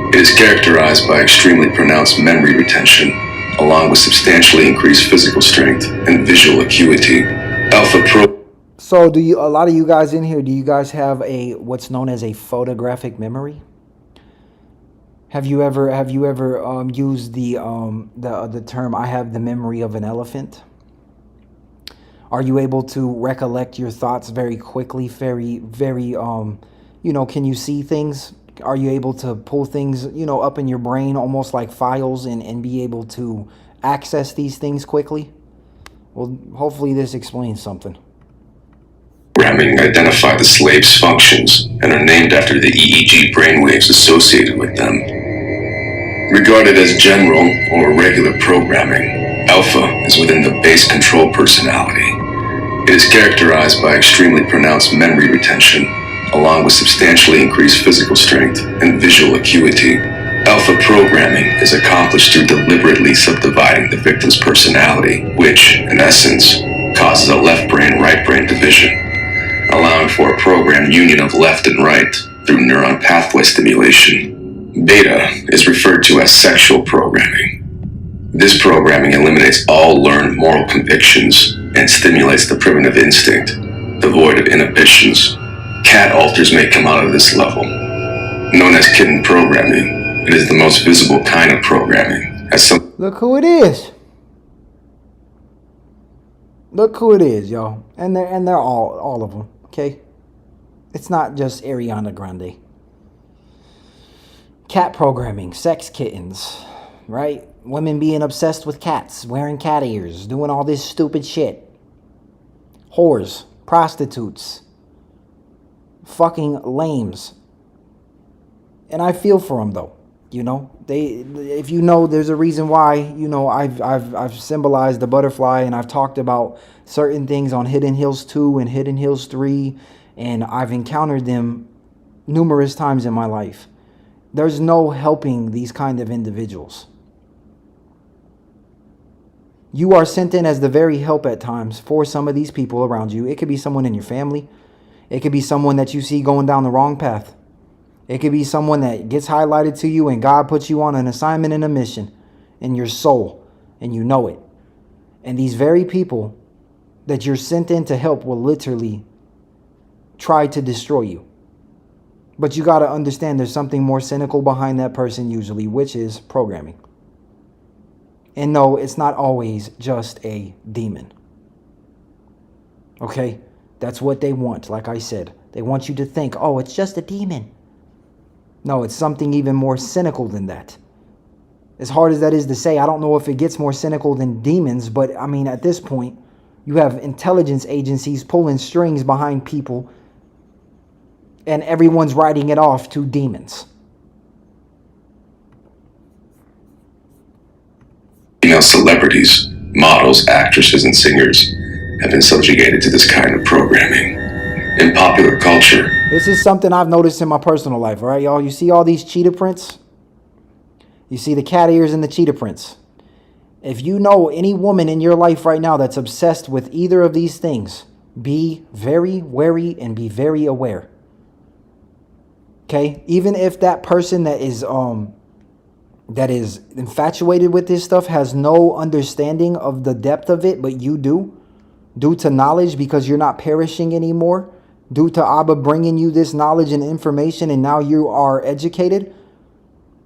It is characterized by extremely pronounced memory retention, along with substantially increased physical strength and visual acuity. Alpha Pro. So a lot of you guys in here, do you guys have what's known as a photographic memory? Have you ever used the term "I have the memory of an elephant"? Are you able to recollect your thoughts very quickly, very can you see things? Are you able to pull things, up in your brain almost like files and be able to access these things quickly? Well, hopefully this explains something. Programming identify the slave's functions and are named after the EEG brainwaves associated with them. Regarded as general or regular programming, Alpha is within the base control personality. It is characterized by extremely pronounced memory retention, along with substantially increased physical strength and visual acuity. Alpha programming is accomplished through deliberately subdividing the victim's personality, which, in essence, causes a left brain-right brain division, allowing for a programmed union of left and right through neuron pathway stimulation. Beta is referred to as sexual programming. This programming eliminates all learned moral convictions and stimulates the primitive instinct, devoid of inhibitions. Cat alters may come out of this level. Known as kitten programming, it is the most visible kind of programming. Look who it is. Look who it is, y'all. And they're all of them, okay? It's not just Ariana Grande. Cat programming, sex kittens, right? Women being obsessed with cats, wearing cat ears, doing all this stupid shit. Whores, prostitutes, fucking lames. And I feel for them though. If there's a reason why, I've symbolized the butterfly and I've talked about certain things on Hidden Hills 2 and Hidden Hills 3, and I've encountered them numerous times in my life. There's no helping these kind of individuals. You are sent in as the very help at times for some of these people around you. It could be someone in your family. It could be someone that you see going down the wrong path. It could be someone that gets highlighted to you and God puts you on an assignment and a mission in your soul, and you know it. And these very people that you're sent in to help will literally try to destroy you. But you got to understand there's something more cynical behind that person usually, which is programming. And no, it's not always just a demon. Okay? That's what they want, like I said. They want you to think, oh, it's just a demon. No, it's something even more cynical than that. As hard as that is to say, I don't know if it gets more cynical than demons, but I mean, at this point, you have intelligence agencies pulling strings behind people, and everyone's writing it off to demons. Female celebrities, models, actresses, and singers have been subjugated to this kind of programming. In popular culture, this is something I've noticed in my personal life, all right, y'all? You see all these cheetah prints? You see the cat ears and the cheetah prints. If you know any woman in your life right now that's obsessed with either of these things, be very wary and be very aware. Okay? Even if that person that is infatuated with this stuff has no understanding of the depth of it, but you do, due to knowledge, because you're not perishing anymore, due to Abba bringing you this knowledge and information, and now you are educated.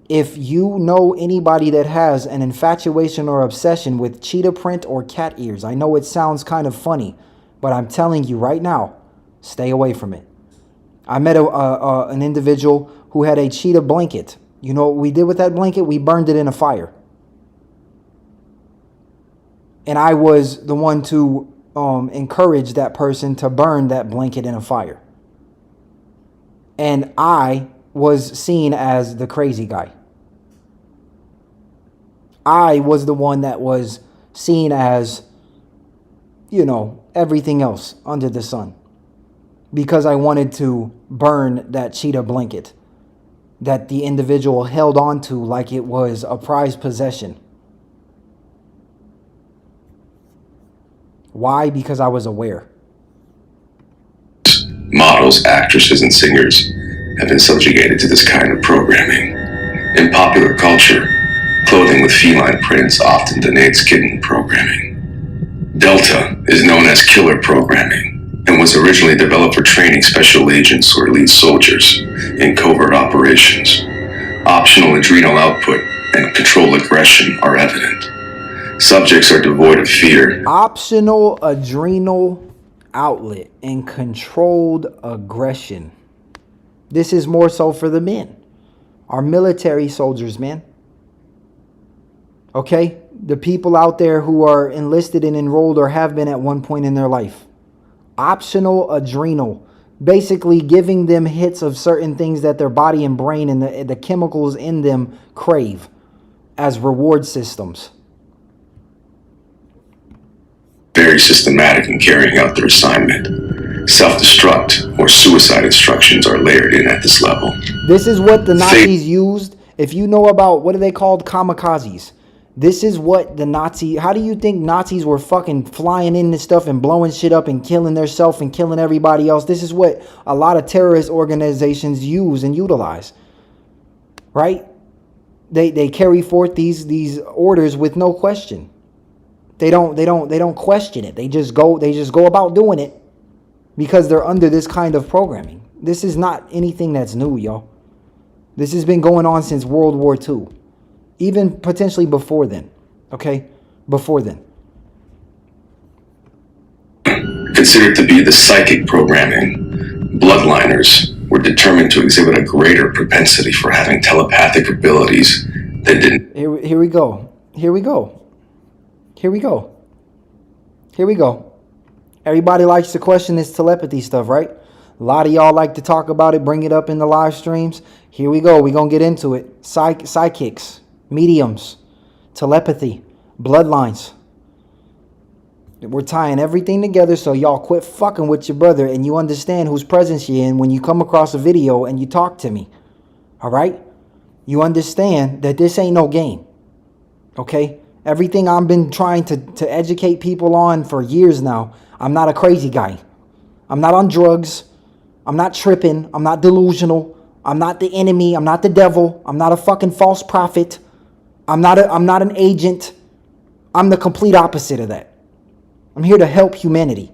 If you know anybody that has an infatuation or obsession with cheetah print or cat ears, I know it sounds kind of funny, but I'm telling you right now, stay away from it. I met an individual who had a cheetah blanket. You know what we did with that blanket? We burned it in a fire. And I was the one to encourage that person to burn that blanket in a fire. And I was seen as the crazy guy. I was the one that was seen as, you know, everything else under the sun, because I wanted to burn that cheetah blanket that the individual held on to like it was a prized possession. Why? Because I was aware. Models, actresses, and singers have been subjugated to this kind of programming. In popular culture, clothing with feline prints often denotes kitten programming. Delta is known as killer programming and was originally developed for training special agents or elite soldiers in covert operations. Optional adrenal output and controlled aggression are evident. Subjects are devoid of fear. Optional adrenal outlet and controlled aggression. This is more so for the men, our military soldiers, man. Okay? The people out there who are enlisted and enrolled or have been at one point in their life. Optional adrenal. Basically giving them hits of certain things that their body and brain and the chemicals in them crave as reward systems. Very systematic in carrying out their assignment. Self-destruct or suicide instructions are layered in at this level. This is what the Nazis used. If you know about, what are they called? Kamikazes. This is what the Nazi, how do you think Nazis were fucking flying in this stuff and blowing shit up and killing themselves and killing everybody else? This is what a lot of terrorist organizations use and utilize. Right? They carry forth these orders with no question. They don't question it. They just go about doing it because they're under this kind of programming. This is not anything that's new, y'all. This has been going on since World War II. Even potentially before then. Okay? Before then. Considered to be the psychic programming, bloodliners were determined to exhibit a greater propensity for having telepathic abilities that didn't. Here we go. Here we go. Here we go. Here we go. Everybody likes to question this telepathy stuff, right? A lot of y'all like to talk about it, bring it up in the live streams. Here we go. We're going to get into it. Psychics, mediums, telepathy, bloodlines. We're tying everything together so y'all quit fucking with your brother and you understand whose presence you're in when you come across a video and you talk to me. All right? You understand that this ain't no game. Okay? Everything I've been trying to educate people on for years now, I'm not a crazy guy. I'm not on drugs. I'm not tripping. I'm not delusional. I'm not the enemy. I'm not the devil. I'm not a fucking false prophet. I'm not an agent. I'm the complete opposite of that. I'm here to help humanity.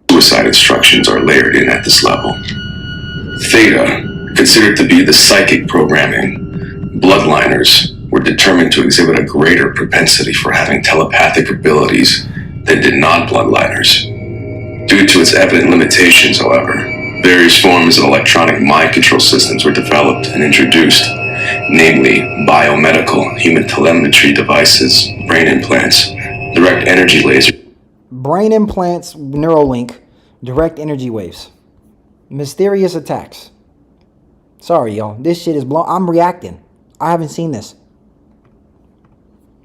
Suicide instructions are layered in at this level. Theta, considered to be the psychic programming, bloodliners were determined to exhibit a greater propensity for having telepathic abilities than did non-bloodliners. Due to its evident limitations, however, various forms of electronic mind control systems were developed and introduced, namely biomedical human telemetry devices, brain implants, direct energy laser. Brain implants, Neuralink, direct energy waves. Mysterious attacks. Sorry, y'all. This shit is blown. I'm reacting. I haven't seen this.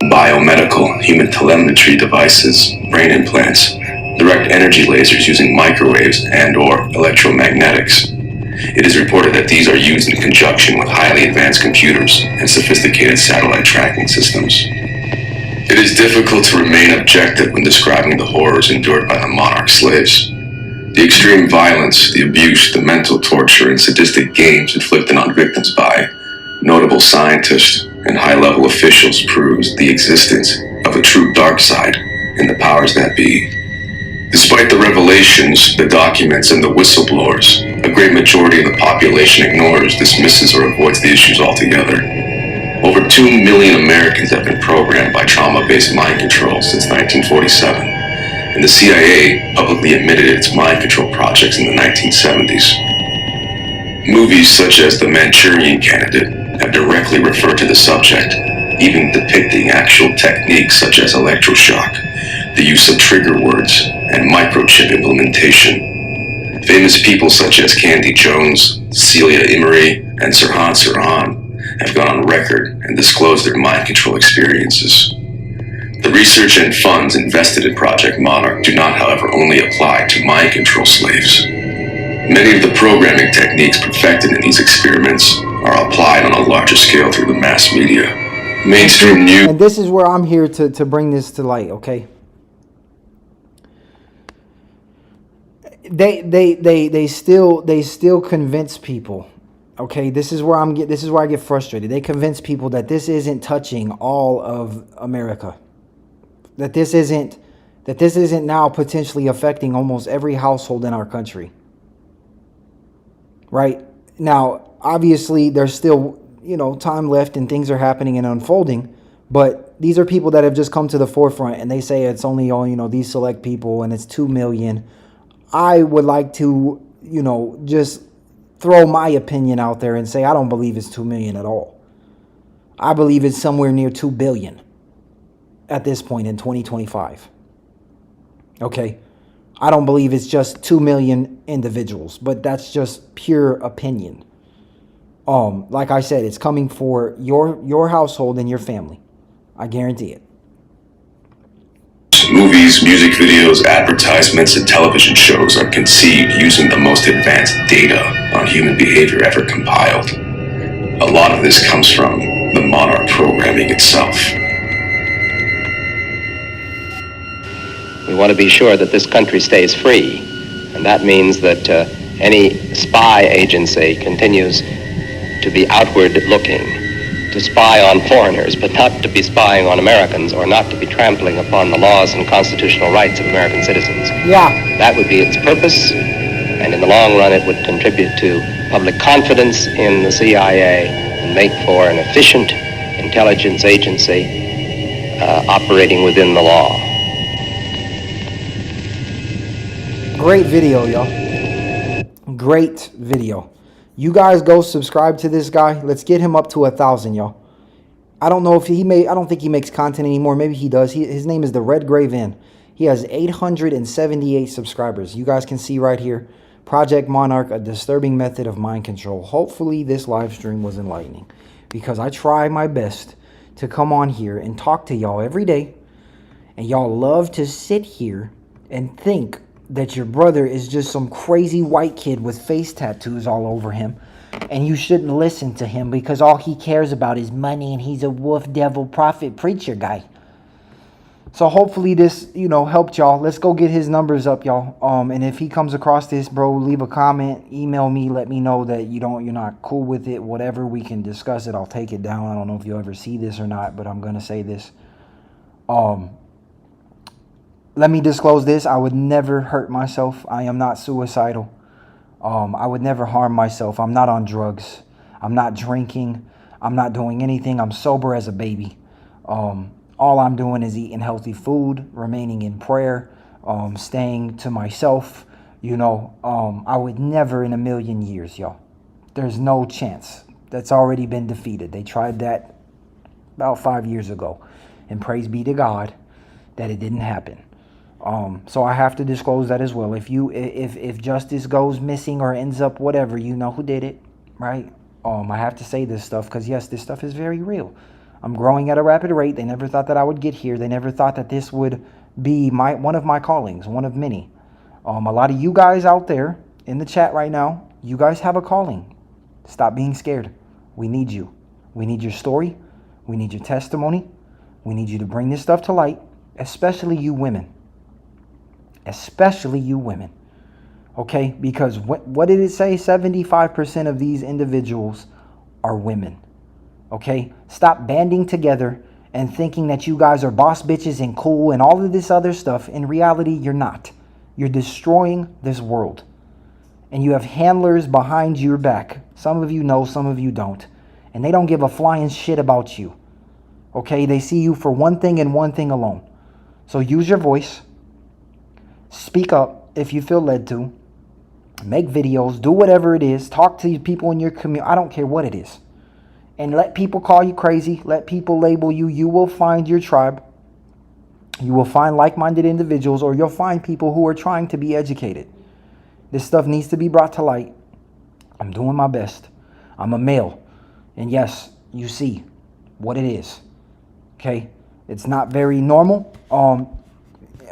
Biomedical human telemetry devices, brain implants, direct energy lasers using microwaves and/or electromagnetics. It is reported that these are used in conjunction with highly advanced computers and sophisticated satellite tracking systems. It is difficult to remain objective when describing the horrors endured by the Monarch slaves. The extreme violence, the abuse, the mental torture, and sadistic games inflicted on victims by notable scientists and high-level officials proves the existence of a true dark side in the powers that be. Despite the revelations, the documents, and the whistleblowers, a great majority of the population ignores, dismisses, or avoids the issues altogether. Over 2 million Americans have been programmed by trauma-based mind control since 1947, and the CIA publicly admitted its mind control projects in the 1970s. Movies such as The Manchurian Candidate have directly referred to the subject, even depicting actual techniques such as electroshock, the use of trigger words, and microchip implementation. Famous people such as Candy Jones, Celia Imrie, and Sirhan Sirhan have gone on record and disclosed their mind control experiences. The research and funds invested in Project Monarch do not, however, only apply to mind control slaves. Many of the programming techniques perfected in these experiments are applied on a larger scale through the mass media. Mainstream news. And this is where I'm here to bring this to light, okay? They still convince people. Okay, this is where I get frustrated. They convince people that this isn't touching all of America. That this isn't now potentially affecting almost every household in our country. Right? Now, obviously there's still, time left and things are happening and unfolding, but these are people that have just come to the forefront and they say it's only these select people and it's 2 million. I would like to, just throw my opinion out there and say I don't believe it's 2 million at all. I believe it's somewhere near 2 billion at this point in 2025. Okay? I don't believe it's just 2 million individuals, but that's just pure opinion. Like I said, it's coming for your household and your family. I guarantee it. Movies, music videos, advertisements, and television shows are conceived using the most advanced data on human behavior ever compiled. A lot of this comes from the Monarch programming itself. We want to be sure that this country stays free, and that means that any spy agency continues to be outward looking, to spy on foreigners, but not to be spying on Americans or not to be trampling upon the laws and constitutional rights of American citizens. Yeah. That would be its purpose, and in the long run it would contribute to public confidence in the CIA and make for an efficient intelligence agency operating within the law. Great video, y'all. Great video. You guys go subscribe to this guy. Let's get him up to 1,000, y'all. I don't know if I don't think he makes content anymore. Maybe he does. His name is the Red Grave Inn. He has 878 subscribers. You guys can see right here. Project Monarch, a disturbing method of mind control. Hopefully this live stream was enlightening, because I try my best to come on here and talk to y'all every day. And y'all love to sit here and think that your brother is just some crazy white kid with face tattoos all over him, and you shouldn't listen to him because all he cares about is money and he's a wolf, devil, prophet, preacher guy. So hopefully this, helped y'all. Let's go get his numbers up, y'all. And if he comes across this, bro, leave a comment, email me, let me know that you're not cool with it, whatever. We can discuss it. I'll take it down. I don't know if you'll ever see this or not, but I'm gonna say this. Let me disclose this. I would never hurt myself. I am not suicidal. I would never harm myself. I'm not on drugs. I'm not drinking. I'm not doing anything. I'm sober as a baby. All I'm doing is eating healthy food, remaining in prayer, staying to myself. I would never in a million years, y'all. There's no chance. That's already been defeated. They tried that about 5 years ago. And praise be to God that it didn't happen. So I have to disclose that as well. If justice goes missing or ends up whatever, you know who did it, right? I have to say this stuff because yes, this stuff is very real. I'm growing at a rapid rate. They never thought that I would get here. They never thought that this would be one of my callings, one of many. A lot of you guys out there in the chat right now, you guys have a calling. Stop being scared. We need you. We need your story. We need your testimony. We need you to bring this stuff to light, especially you women. Especially you women. Okay? Because what did it say? 75% of these individuals are women. Okay? Stop banding together and thinking that you guys are boss bitches and cool and all of this other stuff. In reality, you're not. You're destroying this world. And you have handlers behind your back. Some of you know, some of you don't. And they don't give a flying shit about you. Okay? They see you for one thing and one thing alone. So use your voice. Speak up if you feel led to. Make videos. Do whatever it is. Talk to people in your community. I don't care what it is. And let people call you crazy. Let people label you. You will find your tribe. You will find like-minded individuals, or you'll find people who are trying to be educated. This stuff needs to be brought to light. I'm doing my best. I'm a male. And yes, you see what it is. Okay? It's not very normal.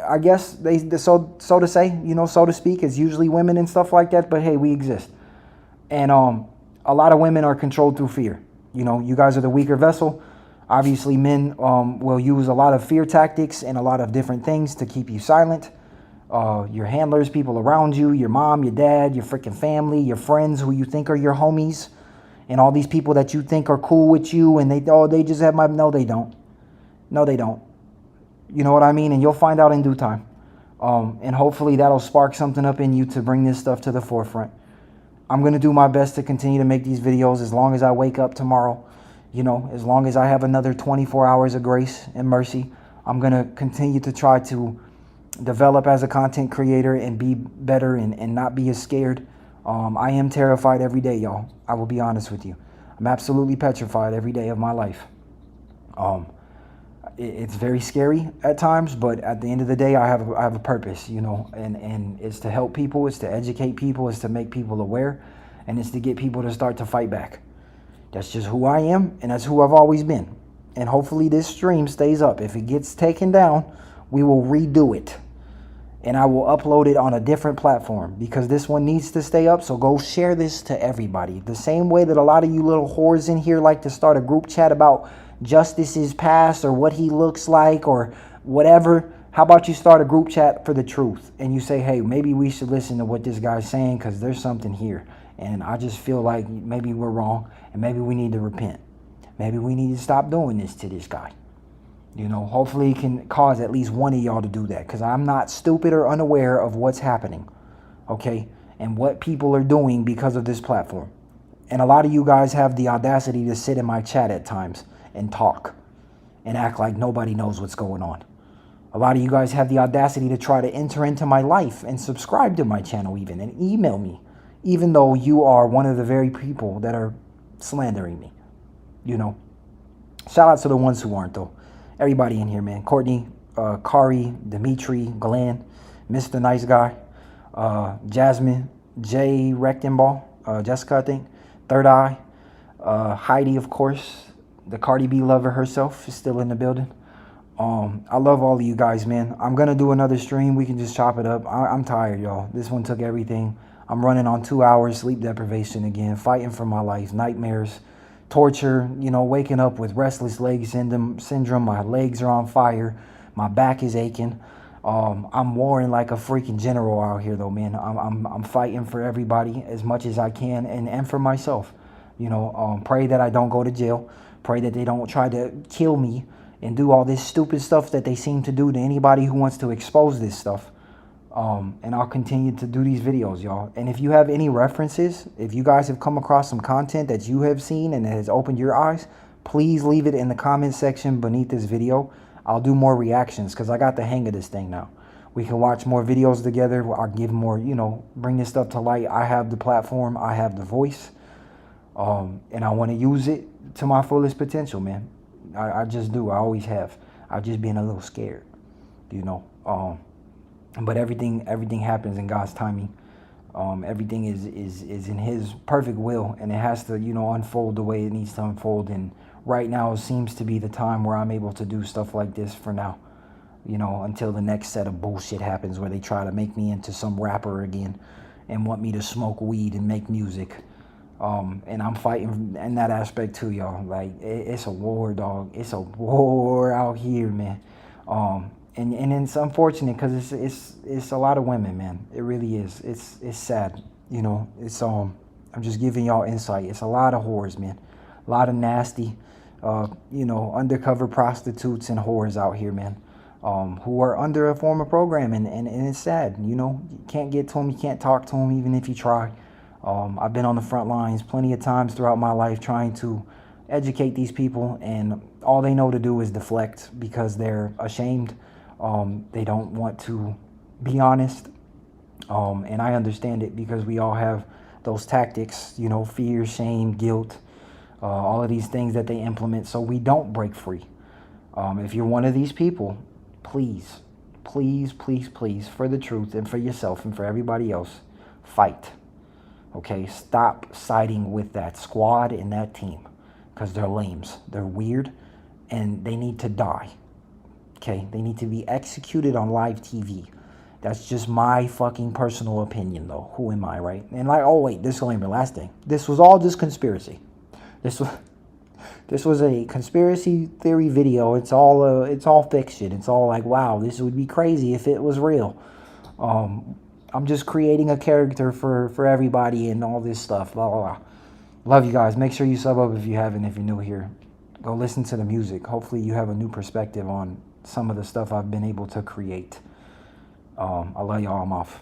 I guess so to say, so to speak, it's usually women and stuff like that. But hey, we exist. And a lot of women are controlled through fear. You guys are the weaker vessel. Obviously, men will use a lot of fear tactics and a lot of different things to keep you silent. Your handlers, people around you, your mom, your dad, your freaking family, your friends who you think are your homies, and all these people that you think are cool with you, and they just have no, they don't. No, they don't. You know what I mean? And you'll find out in due time. And hopefully that'll spark something up in you to bring this stuff to the forefront. I'm going to do my best to continue to make these videos as long as I wake up tomorrow. As long as I have another 24 hours of grace and mercy, I'm going to continue to try to develop as a content creator and be better and not be as scared. I am terrified every day, y'all. I will be honest with you. I'm absolutely petrified every day of my life. It's very scary at times, but at the end of the day, I have a purpose, and it's to help people, it's to educate people, it's to make people aware, and it's to get people to start to fight back. That's just who I am, and that's who I've always been. And hopefully this stream stays up. If it gets taken down, we will redo it. And I will upload it on a different platform because this one needs to stay up. So go share this to everybody. The same way that a lot of you little whores in here like to start a group chat about Justice's past or what he looks like or whatever. How about you start a group chat for the truth? And you say, hey, maybe we should listen to what this guy's saying because there's something here. And I just feel like maybe we're wrong and maybe we need to repent. Maybe we need to stop doing this to this guy. Hopefully it can cause at least one of y'all to do that because I'm not stupid or unaware of what's happening, okay, and what people are doing because of this platform. And a lot of you guys have the audacity to sit in my chat at times and talk and act like nobody knows what's going on. A lot of you guys have the audacity to try to enter into my life and subscribe to my channel even and email me, even though you are one of the very people that are slandering me. Shout out to the ones who aren't though. Everybody in here, man. Courtney, Kari, Dimitri, Glenn, Mr. Nice Guy, Jasmine, Jay Rectenball, Jessica, I think, Third Eye, Heidi, of course, the Cardi B lover herself is still in the building. I love all of you guys, man. I'm going to do another stream. We can just chop it up. I'm tired, y'all. This one took everything. I'm running on 2 hours sleep deprivation again, fighting for my life, nightmares. Torture, waking up with restless leg syndrome. My legs are on fire. My back is aching. I'm warring like a freaking general out here, though, man. I'm fighting for everybody as much as I can, and for myself. Pray that I don't go to jail. Pray that they don't try to kill me and do all this stupid stuff that they seem to do to anybody who wants to expose this stuff. And I'll continue to do these videos, y'all. And if you have any references, if you guys have come across some content that you have seen and it has opened your eyes, please leave it in the comment section beneath this video. I'll do more reactions because I got the hang of this thing now. We can watch more videos together. I'll give more, bring this stuff to light. I have the platform. I have the voice. And I want to use it to my fullest potential, man. I just do. I always have. I've just been a little scared, But everything happens in God's timing. Everything is in His perfect will, and it has to, unfold the way it needs to unfold. And right now seems to be the time where I'm able to do stuff like this for now, until the next set of bullshit happens where they try to make me into some rapper again and want me to smoke weed and make music. And I'm fighting in that aspect too, y'all. Like it's a war, dog. It's a war out here, man. And it's unfortunate because it's a lot of women, man. It really is. It's sad, you know. It's I'm just giving y'all insight. It's a lot of whores, man. A lot of nasty, you know, undercover prostitutes and whores out here, man. Who are under a form of programming, and it's sad, you know. You can't get to them, you can't talk to them, even if you try. I've been on the front lines plenty of times throughout my life trying to educate these people, and all they know to do is deflect because they're ashamed. They don't want to be honest. And I understand it because we all have those tactics, you know, fear, shame, guilt, all of these things that they implement so we don't break free. If you're one of these people, please, please, please, please, for the truth and for yourself and for everybody else, fight. Okay, stop siding with that squad and that team because they're lames. They're weird and they need to die. Okay, they need to be executed on live TV. That's just my fucking personal opinion, though. Who am I, right? And like, oh wait, disclaimer, last thing. This was all just conspiracy. This was a conspiracy theory video. It's all fiction. It's all like, wow, this would be crazy if it was real. I'm just creating a character for everybody and all this stuff. Blah, blah, blah. Love you guys. Make sure you sub up if you haven't, if you're new here. Go listen to the music. Hopefully you have a new perspective on some of the stuff I've been able to create. I love y'all. I'm off.